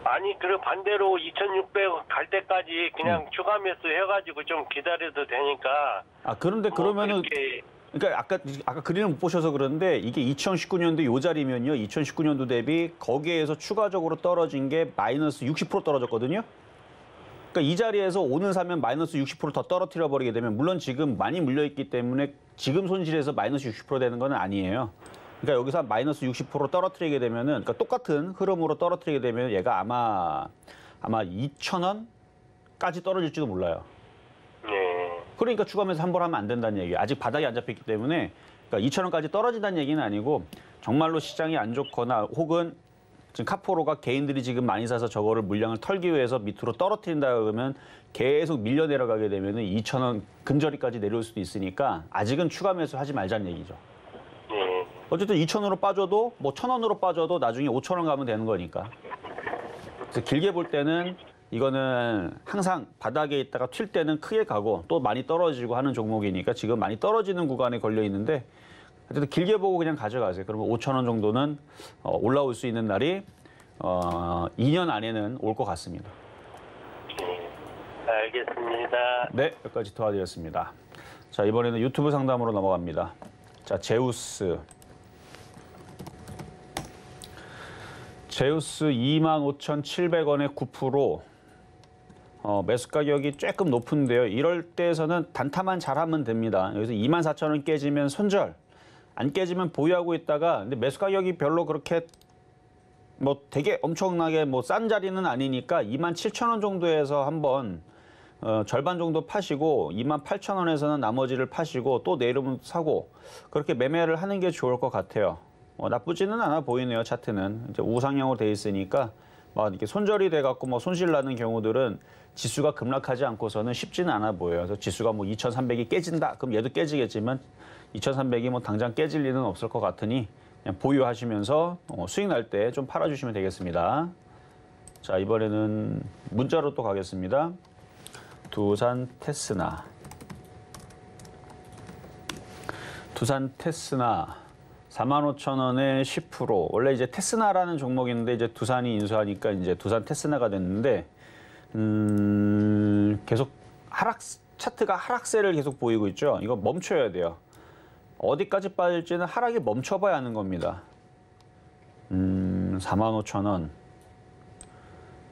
아니, 그리고 반대로 2,600 갈 때까지 그냥 추가 매수 해가지고 좀 기다려도 되니까. 아, 그런데 그러면은 그렇게... 그러니까 아까 그림을 못 보셔서 그러는데 이게 2019년도 요 자리면요. 2019년도 대비 거기에서 추가적으로 떨어진 게 마이너스 60% 떨어졌거든요. 그러니까 이 자리에서 오늘 사면 마이너스 60%더 떨어뜨려 버리게 되면 물론 지금 많이 물려 있기 때문에 지금 손실에서 마이너스 60% 되는 건 아니에요. 그러니까 여기서 마이너스 60% 떨어뜨리게 되면은 그러니까 똑같은 흐름으로 떨어뜨리게 되면 얘가 아마 2,000원까지 떨어질지도 몰라요. 네. 그러니까 추가 매수 한 번 하면 안 된다는 얘기예요. 아직 바닥이 안 잡혔기 때문에 그러니까 2,000원까지 떨어진다는 얘기는 아니고 정말로 시장이 안 좋거나 혹은 지금 카포로가 개인들이 지금 많이 사서 저거를 물량을 털기 위해서 밑으로 떨어뜨린다 그러면 계속 밀려 내려가게 되면은 2,000원 근저리까지 내려올 수도 있으니까 아직은 추가 매수 하지 말자는 얘기죠. 네. 어쨌든 2,000원으로 빠져도 뭐 1,000원으로 빠져도 나중에 5,000원 가면 되는 거니까. 그래서 길게 볼 때는 이거는 항상 바닥에 있다가 튈 때는 크게 가고 또 많이 떨어지고 하는 종목이니까 지금 많이 떨어지는 구간에 걸려 있는데 어쨌든 길게 보고 그냥 가져가세요. 그러면 5,000원 정도는 올라올 수 있는 날이 2년 안에는 올 것 같습니다. 네. 알겠습니다. 네, 여기까지 도와드렸습니다. 자, 이번에는 유튜브 상담으로 넘어갑니다. 자, 제우스 25,700원에 9%. 매수 가격이 조금 높은데요. 이럴 때에서는 단타만 잘하면 됩니다. 여기서 24,000원 깨지면 손절, 안 깨지면 보유하고 있다가 근데 매수 가격이 별로 그렇게 뭐 되게 엄청나게 뭐 싼 자리는 아니니까 27,000원 정도에서 한번 절반 정도 파시고 28,000원에서는 나머지를 파시고 또 내일은 사고 그렇게 매매를 하는 게 좋을 것 같아요. 나쁘지는 않아 보이네요. 차트는 이제 우상향으로 돼 있으니까 막 이렇게 손절이 돼 갖고 뭐 손실 나는 경우들은 지수가 급락하지 않고서는 쉽지는 않아 보여요. 그래서 지수가 뭐 2,300이 깨진다. 그럼 얘도 깨지겠지만 2,300이 뭐 당장 깨질 리는 없을 것 같으니 그냥 보유하시면서 수익 날 때 좀 팔아주시면 되겠습니다. 자, 이번에는 문자로 또 가겠습니다. 두산 테스나 45,000원에 10%. 원래 이제 테스나라는 종목인데 이제 두산이 인수하니까 이제 두산 테스나가 됐는데 계속 차트가 하락세를 계속 보이고 있죠. 이거 멈춰야 돼요. 어디까지 빠질지는 하락이 멈춰봐야 하는 겁니다. 45,000원.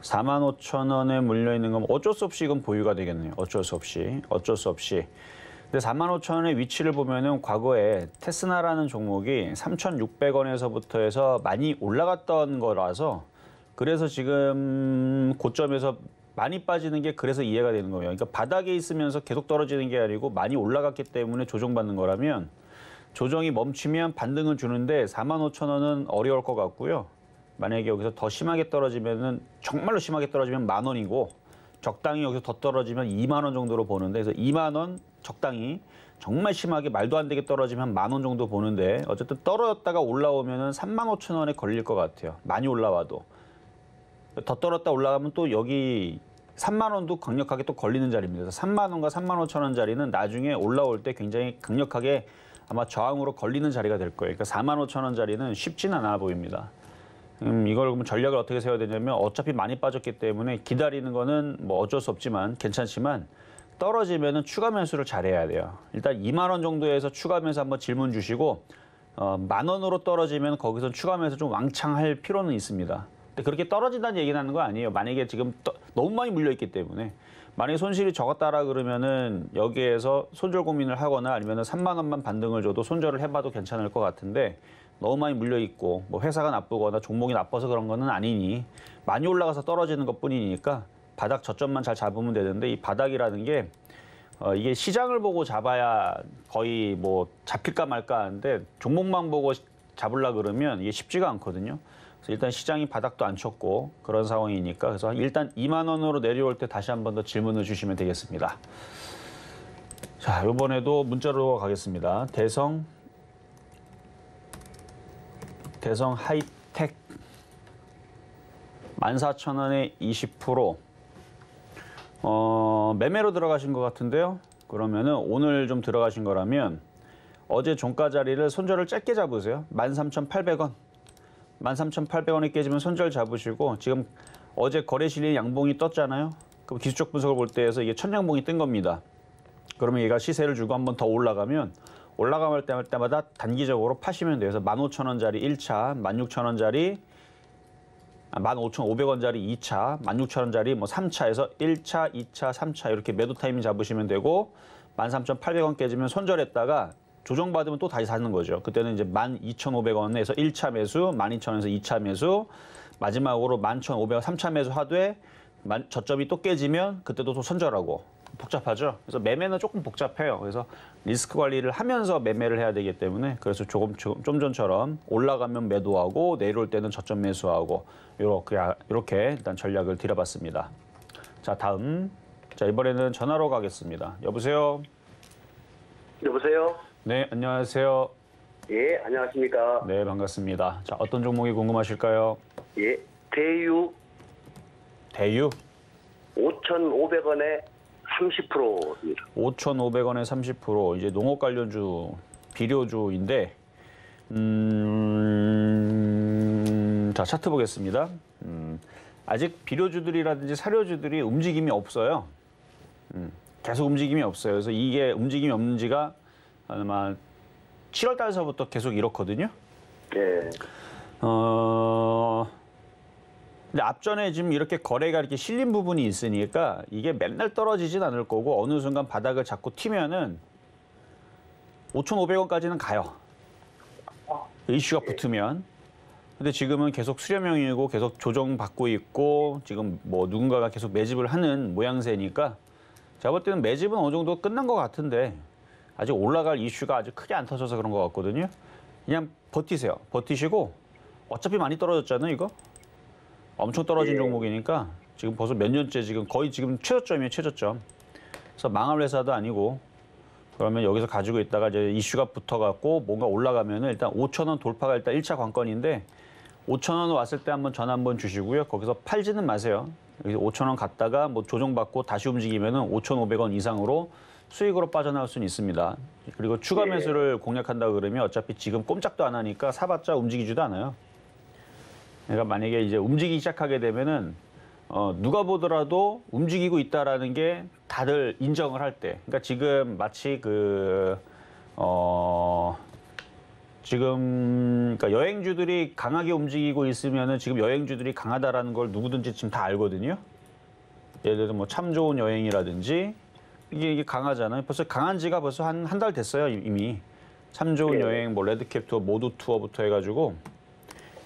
45,000원에 물려있는 건 어쩔 수 없이 이건 보유가 되겠네요. 어쩔 수 없이. 근데 45,000원의 위치를 보면은 과거에 테스나라는 종목이 3,600원에서부터 해서 많이 올라갔던 거라서 그래서 지금 고점에서 많이 빠지는 게 그래서 이해가 되는 거예요. 그러니까 바닥에 있으면서 계속 떨어지는 게 아니고 많이 올라갔기 때문에 조정받는 거라면 조정이 멈추면 반등을 주는데 45,000원은 어려울 것 같고요. 만약에 여기서 더 심하게 떨어지면은 정말로 심하게 떨어지면 10,000원이고 적당히 여기서 더 떨어지면 2만 원 정도로 보는데 그래서 2만 원 적당히 정말 심하게 말도 안 되게 떨어지면 10,000원 정도 보는데 어쨌든 떨어졌다가 올라오면은 35,000원에 걸릴 것 같아요. 많이 올라와도 더 떨었다 올라가면 또 여기 3만 원도 강력하게 또 걸리는 자리입니다. 그래서 3만 원과 3만 5천 원짜리는 나중에 올라올 때 굉장히 강력하게 아마 저항으로 걸리는 자리가 될 거예요. 그러니까 4만 5천 원짜리는 쉽지는 않아 보입니다. 이걸 그럼 전략을 어떻게 세워야 되냐면 어차피 많이 빠졌기 때문에 기다리는 거는 뭐 어쩔 수 없지만 괜찮지만 떨어지면은 추가 매수를 잘해야 돼요. 일단 2만 원 정도에서 추가 매수 한번 질문 주시고 만 원으로 떨어지면 거기서 추가 매수 좀 왕창 할 필요는 있습니다. 근데 그렇게 떨어진다는 얘기는 하는 거 아니에요. 만약에 지금 너무 많이 물려 있기 때문에 만약에 손실이 적었다라 그러면은 여기에서 손절 고민을 하거나 아니면은 3만 원만 반등을 줘도 손절을 해봐도 괜찮을 것 같은데 너무 많이 물려 있고 뭐 회사가 나쁘거나 종목이 나빠서 그런 거는 아니니 많이 올라가서 떨어지는 것뿐이니까 바닥 저점만 잘 잡으면 되는데 이 바닥이라는 게 이게 시장을 보고 잡아야 거의 뭐 잡힐까 말까 하는데 종목만 보고 잡으려 그러면 이게 쉽지가 않거든요. 그래서 일단 시장이 바닥도 안 쳤고 그런 상황이니까 그래서 일단 2만 원으로 내려올 때 다시 한 번 더 질문을 주시면 되겠습니다. 자, 이번에도 문자로 가겠습니다. 대성 하이텍 14,000원에 20% 매매로 들어가신 것 같은데요. 그러면은 오늘 좀 들어가신 거라면 어제 종가 자리를 손절을 짧게 잡으세요. 13,800원. 13,800원에 깨지면 손절 잡으시고 지금 어제 거래 실린 양봉이 떴잖아요. 그럼 기술적 분석을 볼 때에서 이게 첫 양봉이 뜬 겁니다. 그러면 얘가 시세를 주고 한 번 더 올라가면 올라갈 때마다 단기적으로 파시면 돼요. 그래서 15,000원짜리 1차, 16,000원짜리 15,500원짜리 2차, 16,000원짜리 뭐 3차에서 1차, 2차, 3차 이렇게 매도 타이밍 잡으시면 되고 13,800원 깨지면 손절했다가 조정받으면 또 다시 사는 거죠. 그때는 이제 12,500원에서 1차 매수, 12,000원에서 2차 매수, 마지막으로 11,500원 3차 매수 하되 저점이 또 깨지면 그때도 또 손절하고 복잡하죠. 그래서 매매는 조금 복잡해요. 그래서 리스크 관리를 하면서 매매를 해야 되기 때문에 그래서 좀 전처럼 올라가면 매도하고 내려올 때는 저점 매수하고 이렇게 일단 전략을 드려봤습니다. 자, 다음. 자, 이번에는 전화로 가겠습니다. 여보세요? 여보세요? 네, 안녕하세요. 예, 안녕하십니까? 네, 반갑습니다. 자, 어떤 종목이 궁금하실까요? 예, 대유 대유 5,500원에 30%입니다. 5,500원에 30%. 이제 농업 관련주, 비료주인데 자, 차트 보겠습니다. 아직 비료주들이라든지 사료주들이 움직임이 없어요. 계속 움직임이 없어요. 그래서 이게 움직임이 없는 지가 아마 7월 달서부터 계속 이렇거든요. 예. 근데 앞전에 지금 이렇게 거래가 이렇게 실린 부분이 있으니까 이게 맨날 떨어지진 않을 거고 어느 순간 바닥을 잡고 튀면은 5,500원까지는 가요. 이슈가 붙으면. 근데 지금은 계속 수렴형이고 계속 조정받고 있고 지금 뭐 누군가가 계속 매집을 하는 모양새니까 제가 볼 때는 매집은 어느 정도 끝난 것 같은데 아직 올라갈 이슈가 아주 크게 안 터져서 그런 것 같거든요. 그냥 버티세요. 버티시고 어차피 많이 떨어졌잖아요, 이거. 엄청 떨어진 종목이니까 지금 벌써 몇 년째 지금 거의 지금 최저점이에요, 최저점. 그래서 망할 회사도 아니고 그러면 여기서 가지고 있다가 이제 이슈가 붙어갖고 뭔가 올라가면은 일단 5,000원 돌파가 일단 1차 관건인데 5,000원 왔을 때 한번 전화 한번 주시고요. 거기서 팔지는 마세요. 여기서 5,000원 갔다가 뭐 조정받고 다시 움직이면은 5,500원 이상으로 수익으로 빠져나올 수는 있습니다. 그리고 추가 매수를 공략한다 그러면 어차피 지금 꼼짝도 안 하니까 사봤자 움직이지도 않아요. 그러니까 만약에 이제 움직이기 시작하게 되면은 누가 보더라도 움직이고 있다라는 게 다들 인정을 할 때. 그러니까 지금 마치 지금 그러니까 여행주들이 강하게 움직이고 있으면은 지금 여행주들이 강하다라는 걸 누구든지 지금 다 알거든요. 예를 들어 뭐 참 좋은 여행이라든지 이게 강하잖아요. 벌써 강한 지가 벌써 한 달 됐어요, 이미. 참 좋은 여행, 뭐 레드캡 투어, 모두 투어부터 해가지고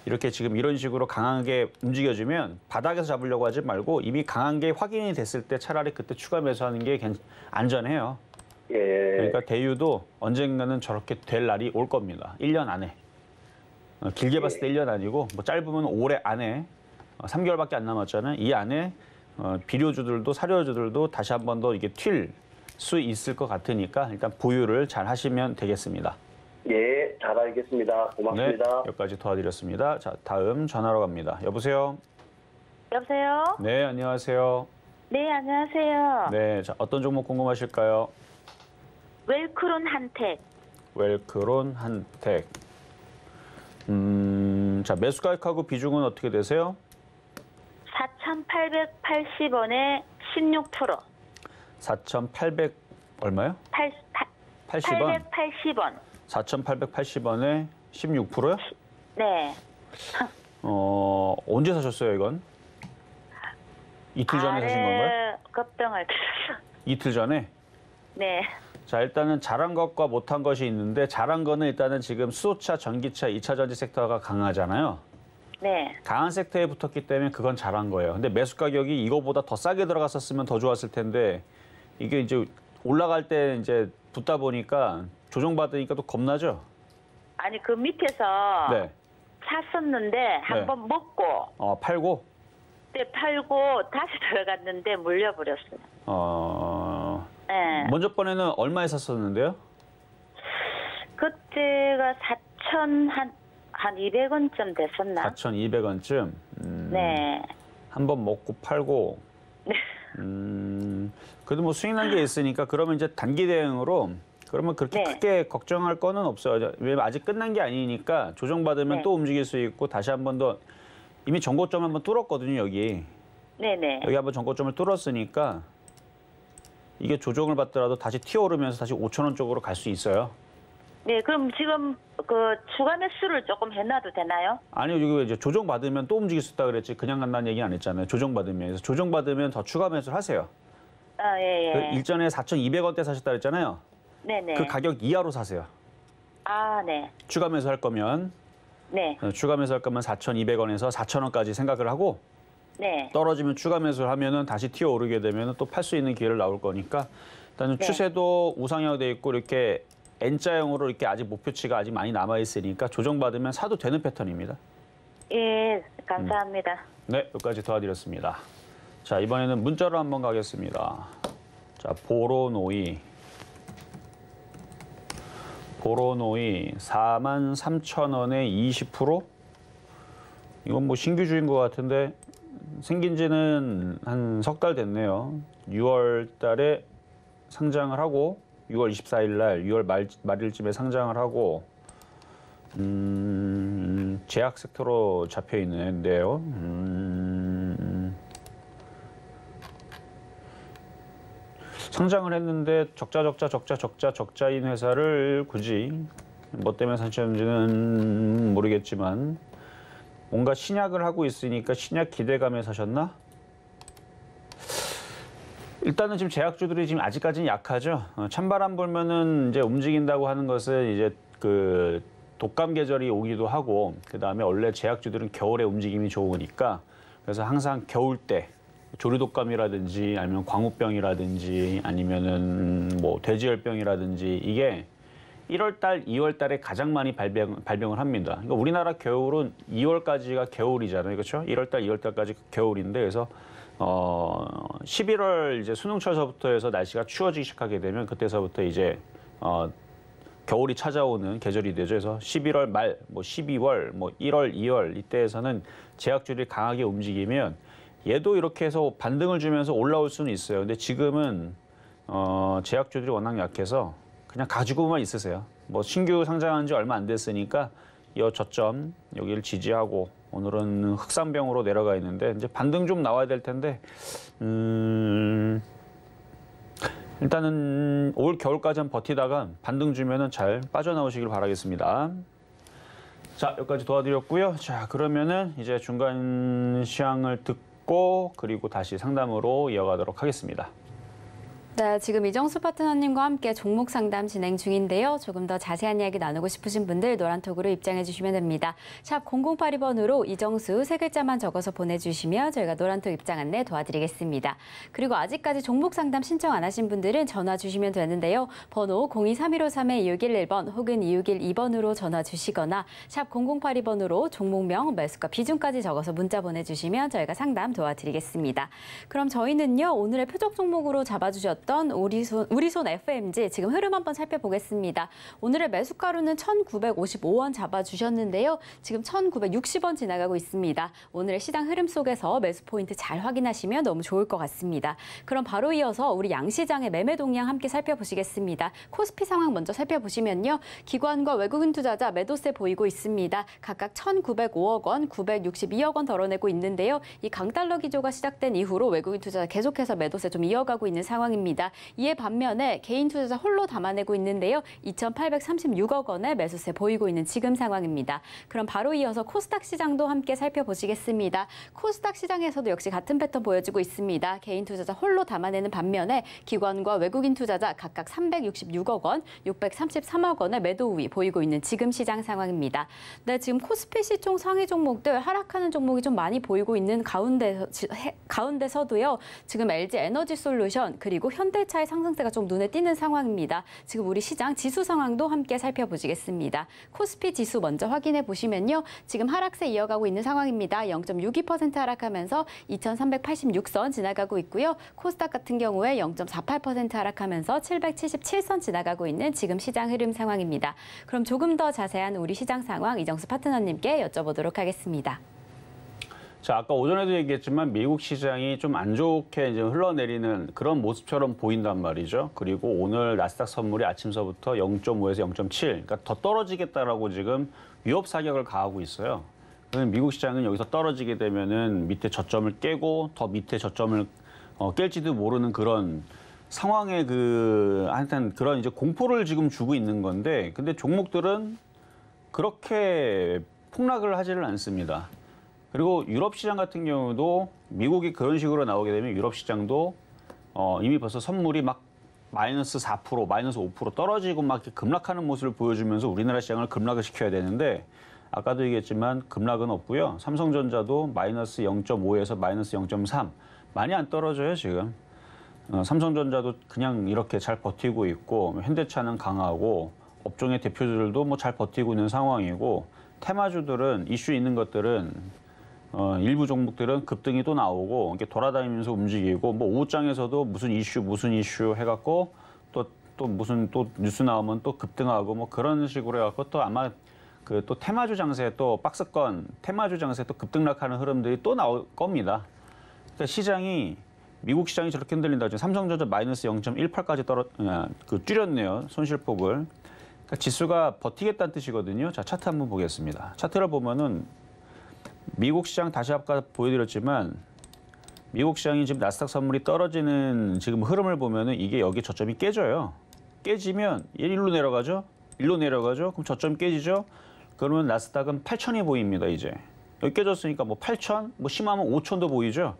이렇게 지금 이런 식으로 강하게 움직여주면 바닥에서 잡으려고 하지 말고 이미 강한 게 확인이 됐을 때 차라리 그때 추가 매수하는 게 안전해요. 예. 그러니까 대유도 언젠가는 저렇게 될 날이 올 겁니다. 1년 안에. 길게 봤을 때 1년 아니고 뭐 짧으면 올해 안에 3개월밖에 안 남았잖아요. 이 안에 비료주들도 사료주들도 다시 한 번 더 이게 튈 수 있을 것 같으니까 일단 보유를 잘 하시면 되겠습니다. 예, 잘 알겠습니다. 고맙습니다. 네, 여기까지 도와드렸습니다. 자, 다음 전화로 갑니다. 여보세요? 여보세요? 네, 안녕하세요. 네, 안녕하세요. 네, 자, 어떤 종목 궁금하실까요? 웰크론 한택. 웰크론 한택. 자, 매수 가격하고 비중은 어떻게 되세요? 4,880원에 16%. 4,800 얼마요? 80원. 880원. 4,880원에 16%요? 네. 언제 사셨어요, 이건? 이틀 전에 사신 건가요? 급등을 들어서. 이틀 전에? 네. 자, 일단은 잘한 것과 못한 것이 있는데 잘한 거는 일단은 지금 수소차, 전기차, 2차 전지 섹터가 강하잖아요. 네. 강한 섹터에 붙었기 때문에 그건 잘한 거예요. 근데 매수 가격이 이거보다 더 싸게 들어갔었으면 더 좋았을 텐데 이게 이제 올라갈 때 이제 붙다 보니까 조정받으니까 또 겁나죠? 아니, 그 밑에서 네. 샀었는데 한번 먹고 팔고? 네, 팔고 다시 들어갔는데 물려버렸어요. 네. 먼저 번에는 얼마에 샀었는데요? 그때가 4천 한 200원쯤 됐었나? 4,200원쯤. 네. 한번 먹고 팔고. 네. 그래도 뭐 수익 난 게 있으니까 그러면 이제 단기 대응으로 그러면 그렇게 네. 크게 걱정할 거는 없어요. 왜냐면 아직 끝난 게 아니니까 조정받으면 네. 또 움직일 수 있고 다시 한 번 더 이미 전고점 한번 뚫었거든요, 여기. 네네. 여기 한번 전고점을 뚫었으니까 이게 조정을 받더라도 다시 튀어오르면서 다시 5,000원 쪽으로 갈 수 있어요. 네, 그럼 지금 그 추가 매수를 조금 해놔도 되나요? 아니요, 여기 이제 조정받으면 또 움직일 수 있다 그랬지. 그냥 간다는 얘기 안 했잖아요. 조정받으면. 그래서 조정받으면 더 추가 매수를 하세요. 아, 예, 그 예. 일전에 4,200원대 사셨다 그랬잖아요. 네네. 그 가격 이하로 사세요. 아, 네. 추가 매수할 거면 네. 추가 매수할 거면 4,200원에서 4,000원까지 생각을 하고 네. 떨어지면 추가 매수를 하면은 다시 튀어 오르게 되면 또 팔 수 있는 기회를 나올 거니까 일단은 네. 추세도 우상향돼 있고 이렇게 N자형으로 이렇게 아직 목표치가 아직 많이 남아 있으니까 조정받으면 사도 되는 패턴입니다. 예, 감사합니다. 네, 여기까지 도와드렸습니다. 자, 이번에는 문자로 한번 가겠습니다. 자, 보로노이 43,000원에 20%? 이건 뭐 신규주인 것 같은데 생긴 지는 한 석 달 됐네요. 6월 달에 상장을 하고 6월 24일 날 6월 말일쯤에 상장을 하고 제약 섹터로 잡혀 있는데요. 상장을 했는데 적자인 회사를 굳이 뭐 때문에 사셨는지는 모르겠지만 뭔가 신약을 하고 있으니까 신약 기대감에 사셨나? 일단은 지금 제약주들이 지금 아직까지는 약하죠. 찬바람 불면은 이제 움직인다고 하는 것은 이제 그 독감 계절이 오기도 하고 그 다음에 원래 제약주들은 겨울에 움직임이 좋으니까 그래서 항상 겨울 때 조류독감이라든지 아니면 광우병이라든지 아니면은 뭐 돼지열병이라든지 이게 1월 달, 2월 달에 가장 많이 발병을 합니다. 그러니까 우리나라 겨울은 2월까지가 겨울이잖아요. 그렇죠? 1월 달, 2월 달까지 겨울인데 그래서 11월 이제 수능철서부터 해서 날씨가 추워지기 시작하게 되면 그때서부터 이제 겨울이 찾아오는 계절이 되죠. 그래서 11월 말, 뭐 12월, 뭐 1월, 2월 이때에서는 제약주들이 강하게 움직이면 얘도 이렇게 해서 반등을 주면서 올라올 수는 있어요. 근데 지금은 제약주들이 워낙 약해서 그냥 가지고만 있으세요. 뭐 신규 상장한 지 얼마 안 됐으니까 이 저점 여기를 지지하고 오늘은 흑산병으로 내려가 있는데 이제 반등 좀 나와야 될 텐데 일단은 올 겨울까지는 버티다가 반등 주면은 잘 빠져나오시길 바라겠습니다. 자, 여기까지 도와드렸고요. 자, 그러면은 이제 중간 시황을 듣고 그리고 다시 상담으로 이어가도록 하겠습니다. 네, 지금 이정수 파트너님과 함께 종목 상담 진행 중인데요. 조금 더 자세한 이야기 나누고 싶으신 분들 노란톡으로 입장해 주시면 됩니다. 샵 0082번으로 이정수 세 글자만 적어서 보내주시면 저희가 노란톡 입장 안내 도와드리겠습니다. 그리고 아직까지 종목 상담 신청 안 하신 분들은 전화 주시면 되는데요. 번호 023153-2611번 혹은 2612번으로 전화 주시거나 샵 0082번으로 종목명, 매수가, 비중까지 적어서 문자 보내주시면 저희가 상담 도와드리겠습니다. 그럼 저희는요, 오늘의 표적 종목으로 잡아주셨던 보여드렸던 우리손 FMG 지금 흐름 한번 살펴보겠습니다. 오늘의 매수가로는 1,955원 잡아주셨는데요. 지금 1,960원 지나가고 있습니다. 오늘의 시장 흐름 속에서 매수 포인트 잘 확인하시면 너무 좋을 것 같습니다. 그럼 바로 이어서 우리 양시장의 매매 동향 함께 살펴보시겠습니다. 코스피 상황 먼저 살펴보시면요. 기관과 외국인 투자자 매도세 보이고 있습니다. 각각 1,905억 원, 962억 원 덜어내고 있는데요. 이 강달러 기조가 시작된 이후로 외국인 투자자 계속해서 매도세 좀 이어가고 있는 상황입니다. 이에 반면에 개인 투자자 홀로 담아내고 있는데요. 2,836억 원의 매수세 보이고 있는 지금 상황입니다. 그럼 바로 이어서 코스닥 시장도 함께 살펴보시겠습니다. 코스닥 시장에서도 역시 같은 패턴 보여주고 있습니다. 개인 투자자 홀로 담아내는 반면에 기관과 외국인 투자자 각각 366억 원, 633억 원의 매도 우위 보이고 있는 지금 시장 상황입니다. 네, 지금 코스피 시총 상위 종목들 하락하는 종목이 좀 많이 보이고 있는 가운데서도요. 지금 LG 에너지 솔루션 그리고 현대차의 상승세가 좀 눈에 띄는 상황입니다. 지금 우리 시장 지수 상황도 함께 살펴보시겠습니다. 코스피 지수 먼저 확인해 보시면요. 지금 하락세 이어가고 있는 상황입니다. 0.62% 하락하면서 2,386선 지나가고 있고요. 코스닥 같은 경우에 0.48% 하락하면서 777선 지나가고 있는 지금 시장 흐름 상황입니다. 그럼 조금 더 자세한 우리 시장 상황 이정수 파트너님께 여쭤보도록 하겠습니다. 자, 아까 오전에도 얘기했지만 미국 시장이 좀 안 좋게 이제 흘러내리는 그런 모습처럼 보인단 말이죠. 그리고 오늘 나스닥 선물이 아침서부터 0.5에서 0.7, 그러니까 더 떨어지겠다라고 지금 위협 사격을 가하고 있어요. 미국 시장은 여기서 떨어지게 되면은 밑에 저점을 깨고 더 밑에 저점을 깰지도 모르는 그런 상황의 하여튼 그런 이제 공포를 지금 주고 있는 건데, 근데 종목들은 그렇게 폭락을 하지를 않습니다. 그리고 유럽 시장 같은 경우도 미국이 그런 식으로 나오게 되면 유럽 시장도 이미 벌써 선물이 막 마이너스 4%, 마이너스 5% 떨어지고 막 이렇게 급락하는 모습을 보여주면서 우리나라 시장을 급락을 시켜야 되는데, 아까도 얘기했지만 급락은 없고요. 삼성전자도 마이너스 0.5에서 마이너스 0.3 많이 안 떨어져요 지금. 삼성전자도 그냥 이렇게 잘 버티고 있고, 현대차는 강하고 업종의 대표주들도 뭐 잘 버티고 있는 상황이고, 테마주들은 이슈 있는 것들은 일부 종목들은 급등이 또 나오고 이렇게 돌아다니면서 움직이고, 뭐 오후장에서도 무슨 이슈 해갖고 또 무슨 또 뉴스 나오면 또 급등하고 뭐 그런 식으로 해갖고 또 아마 또 테마주 장세 또 박스권 테마주 장세 또 급등락하는 흐름들이 또 나올 겁니다. 그러니까 시장이 미국 시장이 저렇게 흔들린다. 지금 삼성전자 마이너스 0.18까지 줄였네요. 손실폭을. 그러니까 지수가 버티겠다는 뜻이거든요. 자, 차트 한번 보겠습니다. 차트를 보면은 미국 시장 다시 아까 보여드렸지만 미국 시장이 지금 나스닥 선물이 떨어지는 지금 흐름을 보면은 이게 여기 저점이 깨져요. 깨지면 일로 내려가죠. 그럼 저점 깨지죠. 그러면 나스닥은 8,000이 보입니다. 이제 여기 깨졌으니까 뭐 8,000, 뭐 심하면 5,000도 보이죠.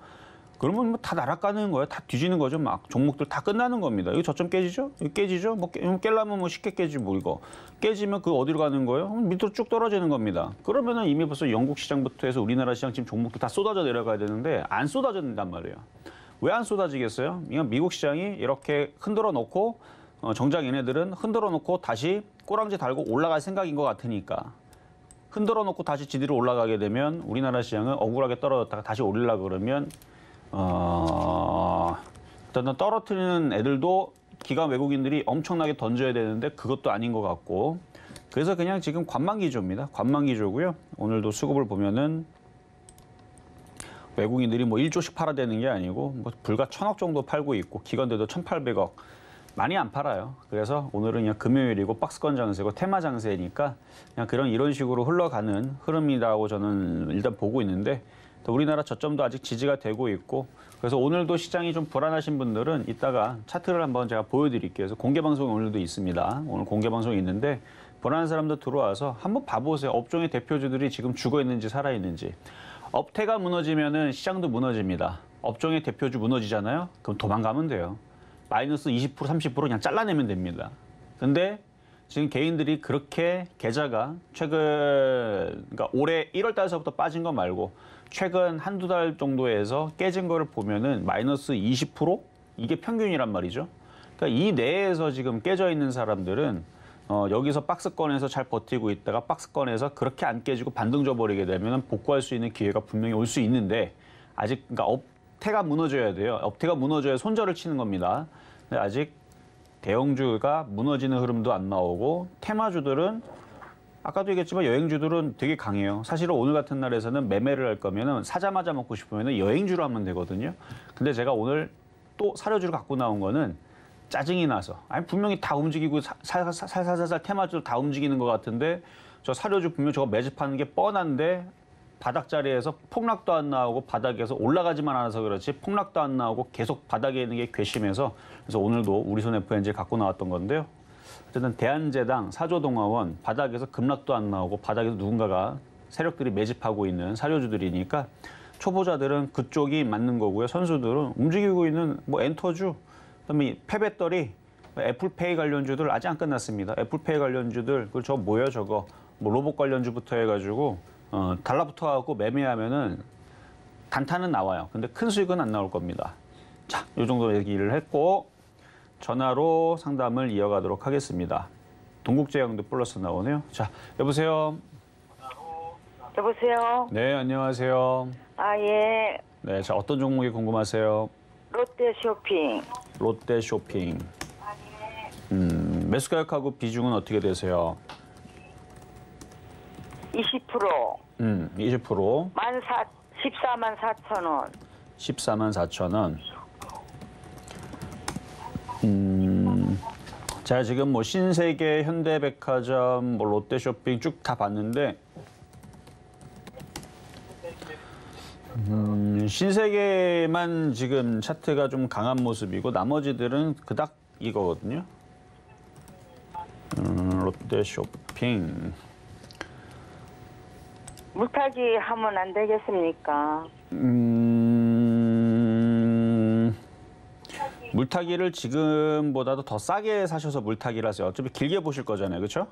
그러면 뭐 다 날아가는 거예요. 다 뒤지는 거죠. 막 종목들 다 끝나는 겁니다. 여기 저점 깨지죠? 여기 깨지죠? 뭐 깨려면 뭐 쉽게 깨지고 뭐 이거. 깨지면 그 어디로 가는 거예요? 밑으로 쭉 떨어지는 겁니다. 그러면은 이미 벌써 영국 시장부터 해서 우리나라 시장 지금 종목들 다 쏟아져 내려가야 되는데 안 쏟아진단 말이에요. 왜 안 쏟아지겠어요? 그냥 미국 시장이 이렇게 흔들어 놓고 정작 얘네들은 흔들어 놓고 다시 꼬랑지 달고 올라갈 생각인 것 같으니까. 흔들어 놓고 다시 지디로 올라가게 되면 우리나라 시장은 억울하게 떨어졌다가 다시 오르려고 그러면 일단 떨어뜨리는 애들도 기관 외국인들이 엄청나게 던져야 되는데 그것도 아닌 것 같고, 그래서 그냥 지금 관망기조입니다. 관망기조고요. 오늘도 수급을 보면은 외국인들이 뭐 1조씩 팔아대는 게 아니고 뭐 불과 1,000억 정도 팔고 있고 기관들도 1,800억 많이 안 팔아요. 그래서 오늘은 그냥 금요일이고 박스권 장세고 테마 장세니까 그냥 이런 식으로 흘러가는 흐름이라고 저는 일단 보고 있는데, 또 우리나라 저점도 아직 지지가 되고 있고, 그래서 오늘도 시장이 좀 불안하신 분들은 이따가 차트를 한번 제가 보여드릴게요. 그래서 공개 방송이 오늘도 있습니다. 오늘 공개 방송이 있는데 불안한 사람들 들어와서 한번 봐보세요. 업종의 대표주들이 지금 죽어 있는지 살아 있는지. 업태가 무너지면은 시장도 무너집니다. 업종의 대표주 무너지잖아요. 그럼 도망가면 돼요. 마이너스 20%, 30% 그냥 잘라내면 됩니다. 근데 지금 개인들이 그렇게 계좌가 그러니까 올해 1월 달서부터 빠진 거 말고 최근 한두 달 정도에서 깨진 거를 보면은 마이너스 20% 이게 평균이란 말이죠. 그러니까 이 내에서 지금 깨져 있는 사람들은 여기서 박스권에서 잘 버티고 있다가 박스권에서 그렇게 안 깨지고 반등 줘버리게 되면 복구할 수 있는 기회가 분명히 올 수 있는데, 아직 그러니까 업태가 무너져야 돼요. 업태가 무너져야 손절을 치는 겁니다. 근데 아직 대형주가 무너지는 흐름도 안 나오고 테마주들은 아까도 얘기했지만 여행주들은 되게 강해요. 사실은 오늘 같은 날에서는 매매를 할 거면은 사자마자 먹고 싶으면 여행주로 하면 되거든요. 근데 제가 오늘 또 사료주를 갖고 나온 거는 짜증이 나서 아니 분명히 다 움직이고 살살살살 테마주들 다 움직이는 것 같은데 저 사료주 분명 저거 매집하는 게 뻔한데 바닥 자리에서 폭락도 안 나오고 바닥에서 올라가지만 않아서 그렇지 폭락도 안 나오고 계속 바닥에 있는 게 괘씸해서 그래서 오늘도 우리손 FNG 갖고 나왔던 건데요. 어쨌든 대한제당, 사조동화원 바닥에서 급락도 안 나오고 바닥에서 누군가가 세력들이 매집하고 있는 사료주들이니까 초보자들은 그쪽이 맞는 거고요. 선수들은 움직이고 있는 뭐 엔터주, 그다음에 폐배터리, 애플페이 관련주들 아직 안 끝났습니다. 애플페이 관련주들 그리고 저 뭐예요 저거 뭐 로봇 관련주부터 해가지고 달라붙어갖고 매매하면은 단타는 나와요. 근데 큰 수익은 안 나올 겁니다. 자, 이 정도 얘기를 했고 전화로 상담을 이어가도록 하겠습니다. 동국제약도 플러스 나오네요. 자, 여보세요. 여보세요. 네, 안녕하세요. 아, 예. 네, 자 어떤 종목이 궁금하세요? 롯데 쇼핑. 롯데 쇼핑. 매수 가격하고 비중은 어떻게 되세요? 20%. 20%. 14만 4천 원. 14만 4천 원. 제가 지금 뭐 신세계, 현대백화점, 뭐 롯데쇼핑 쭉 다 봤는데 신세계만 지금 차트가 좀 강한 모습이고 나머지들은 그닥 이거거든요. 롯데쇼핑. 물타기 하면 안 되겠습니까? 물타기를 지금보다도 더 싸게 사셔서 물타기를 하세요. 어차피 길게 보실 거잖아요. 그렇죠?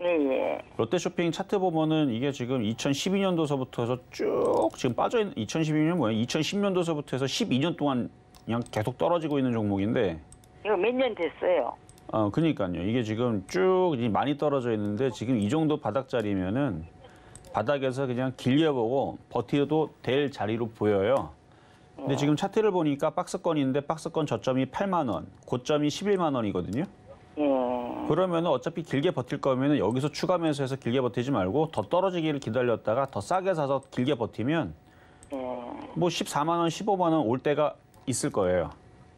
예, 예. 롯데쇼핑 차트 보면은 이게 지금 2012년도서부터 해서 쭉 지금 빠져있는 2012년 뭐예요? 2010년도서부터 해서 12년 동안 그냥 계속 떨어지고 있는 종목인데 이거 몇 년 됐어요? 그러니까요. 이게 지금 쭉 많이 떨어져 있는데 지금 이 정도 바닥자리면은 바닥에서 그냥 길게 보고 버티도 될 자리로 보여요. 근데 지금 차트를 보니까 박스권인데 박스권 저점이 8만 원, 고점이 11만 원이거든요. 예. 그러면 어차피 길게 버틸 거면 여기서 추가 매수해서 길게 버티지 말고 더 떨어지기를 기다렸다가 더 싸게 사서 길게 버티면 예. 뭐 14만 원, 15만 원 올 때가 있을 거예요.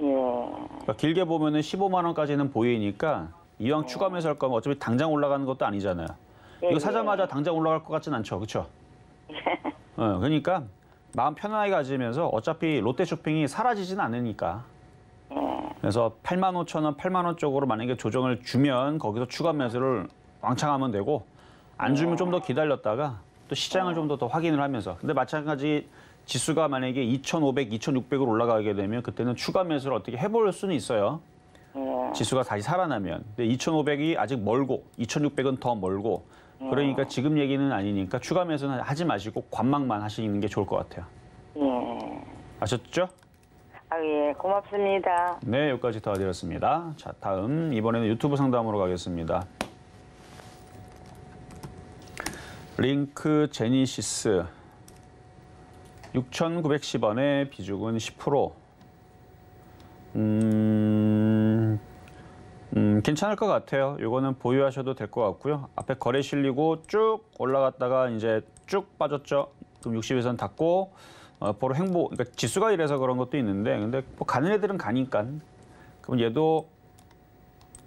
예. 그러니까 길게 보면은 15만 원까지는 보이니까 이왕 추가 매수할 거면 어차피 당장 올라가는 것도 아니잖아요. 이거 사자마자 당장 올라갈 것 같진 않죠, 그렇죠? 그러니까 마음 편안하게 가지면서 어차피 롯데쇼핑이 사라지진 않으니까. 그래서 8만 5천 원, 8만 원 쪽으로 만약에 조정을 주면 거기서 추가 매수를 왕창 하면 되고 안 주면 좀 더 기다렸다가 또 시장을 좀 더 확인을 하면서. 근데 마찬가지 지수가 만약에 2,500, 2,600으로 올라가게 되면 그때는 추가 매수를 어떻게 해볼 수는 있어요. 지수가 다시 살아나면. 근데 2,500이 아직 멀고 2,600은 더 멀고 그러니까 지금 얘기는 아니니까 추가 매수는 하지 마시고 관망만 하시는 게 좋을 것 같아요. 예. 아셨죠? 아, 예. 고맙습니다. 네, 여기까지 도와드렸습니다. 자, 다음 이번에는 유튜브 상담으로 가겠습니다. 링크 제니시스 6,910원에 비중은 10%. 괜찮을 것 같아요. 이거는 보유하셔도 될 것 같고요. 앞에 거래 실리고 쭉 올라갔다가 이제 쭉 빠졌죠. 그럼 60에선 닫고 바로 행보. 그러니까 지수가 이래서 그런 것도 있는데, 근데 뭐 가는 애들은 가니까. 그럼 얘도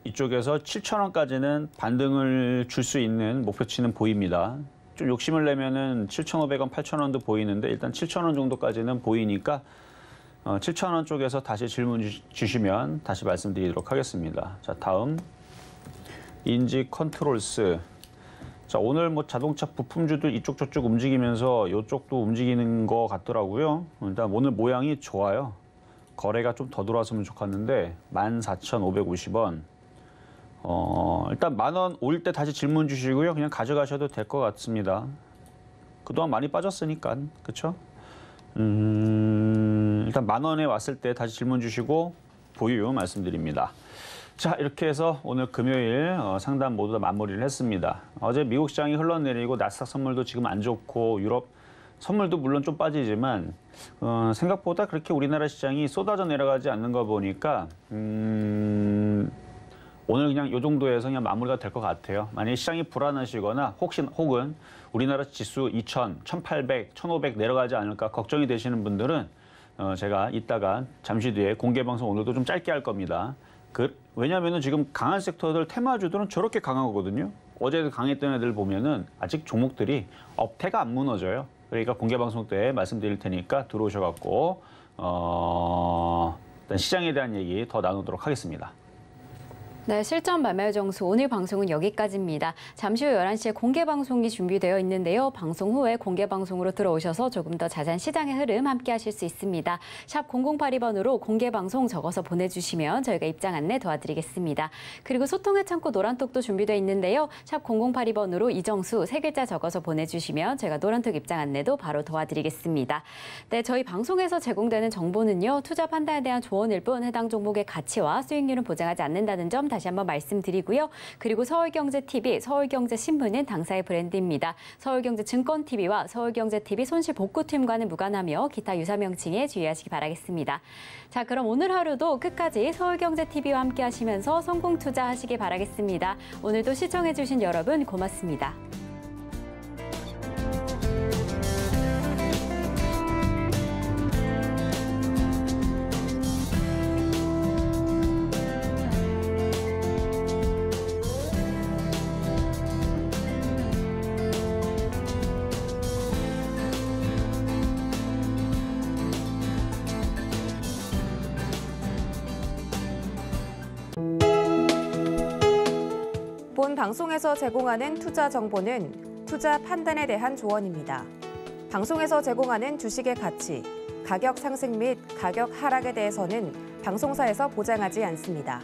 이쪽에서 7,000원까지는 반등을 줄 수 있는 목표치는 보입니다. 좀 욕심을 내면은 7,500원, 8,000원도 보이는데 일단 7,000원 정도까지는 보이니까 7,000원 쪽에서 다시 질문 주시면 다시 말씀드리도록 하겠습니다. 자, 다음 인지 컨트롤스. 자, 오늘 뭐 자동차 부품주들 이쪽 저쪽 움직이면서 이쪽도 움직이는 것 같더라고요. 일단 오늘 모양이 좋아요. 거래가 좀 더 들어왔으면 좋겠는데 14,550원. 일단 10,000원 올 때 다시 질문 주시고요. 그냥 가져가셔도 될 것 같습니다. 그동안 많이 빠졌으니까, 그렇죠? 일단 10,000원에 왔을 때 다시 질문 주시고 보유 말씀드립니다. 자, 이렇게 해서 오늘 금요일 상담 모두 다 마무리를 했습니다. 어제 미국 시장이 흘러내리고 나스닥 선물도 지금 안 좋고 유럽 선물도 물론 좀 빠지지만 생각보다 그렇게 우리나라 시장이 쏟아져 내려가지 않는 거 보니까 오늘 그냥 이 정도에서 그냥 마무리가 될 것 같아요. 만약에 시장이 불안하시거나 혹은 우리나라 지수 2000, 1800, 1500 내려가지 않을까 걱정이 되시는 분들은 제가 이따가 잠시 뒤에 공개 방송 오늘도 좀 짧게 할 겁니다. 왜냐하면 지금 강한 섹터들 테마주들은 저렇게 강하거든요. 어제도 강했던 애들 보면은 아직 종목들이 업태가 안 무너져요. 그러니까 공개 방송 때 말씀드릴 테니까 들어오셔갖고 일단 시장에 대한 얘기 더 나누도록 하겠습니다. 네, 실전 매매 정수 오늘 방송은 여기까지입니다. 잠시 후 11시에 공개 방송이 준비되어 있는데요. 방송 후에 공개 방송으로 들어오셔서 조금 더 자세한 시장의 흐름 함께 하실 수 있습니다. 샵 0082번으로 공개 방송 적어서 보내주시면 저희가 입장 안내 도와드리겠습니다. 그리고 소통의 창고 노란톡도 준비되어 있는데요. 샵 0082번으로 이정수 3글자 적어서 보내주시면 저희가 노란톡 입장 안내도 바로 도와드리겠습니다. 네, 저희 방송에서 제공되는 정보는요. 투자 판단에 대한 조언일 뿐 해당 종목의 가치와 수익률은 보장하지 않는다는 점 다시 한번 말씀드리고요. 그리고 서울경제TV, 서울경제신문은 당사의 브랜드입니다. 서울경제증권TV와 서울경제TV 손실복구팀과는 무관하며 기타 유사 명칭에 주의하시기 바라겠습니다. 자, 그럼 오늘 하루도 끝까지 서울경제TV와 함께 하시면서 성공 투자하시기 바라겠습니다. 오늘도 시청해주신 여러분 고맙습니다. 본 방송에서 제공하는 투자 정보는 투자 판단에 대한 조언입니다. 방송에서 제공하는 주식의 가치, 가격 상승 및 가격 하락에 대해서는 방송사에서 보장하지 않습니다.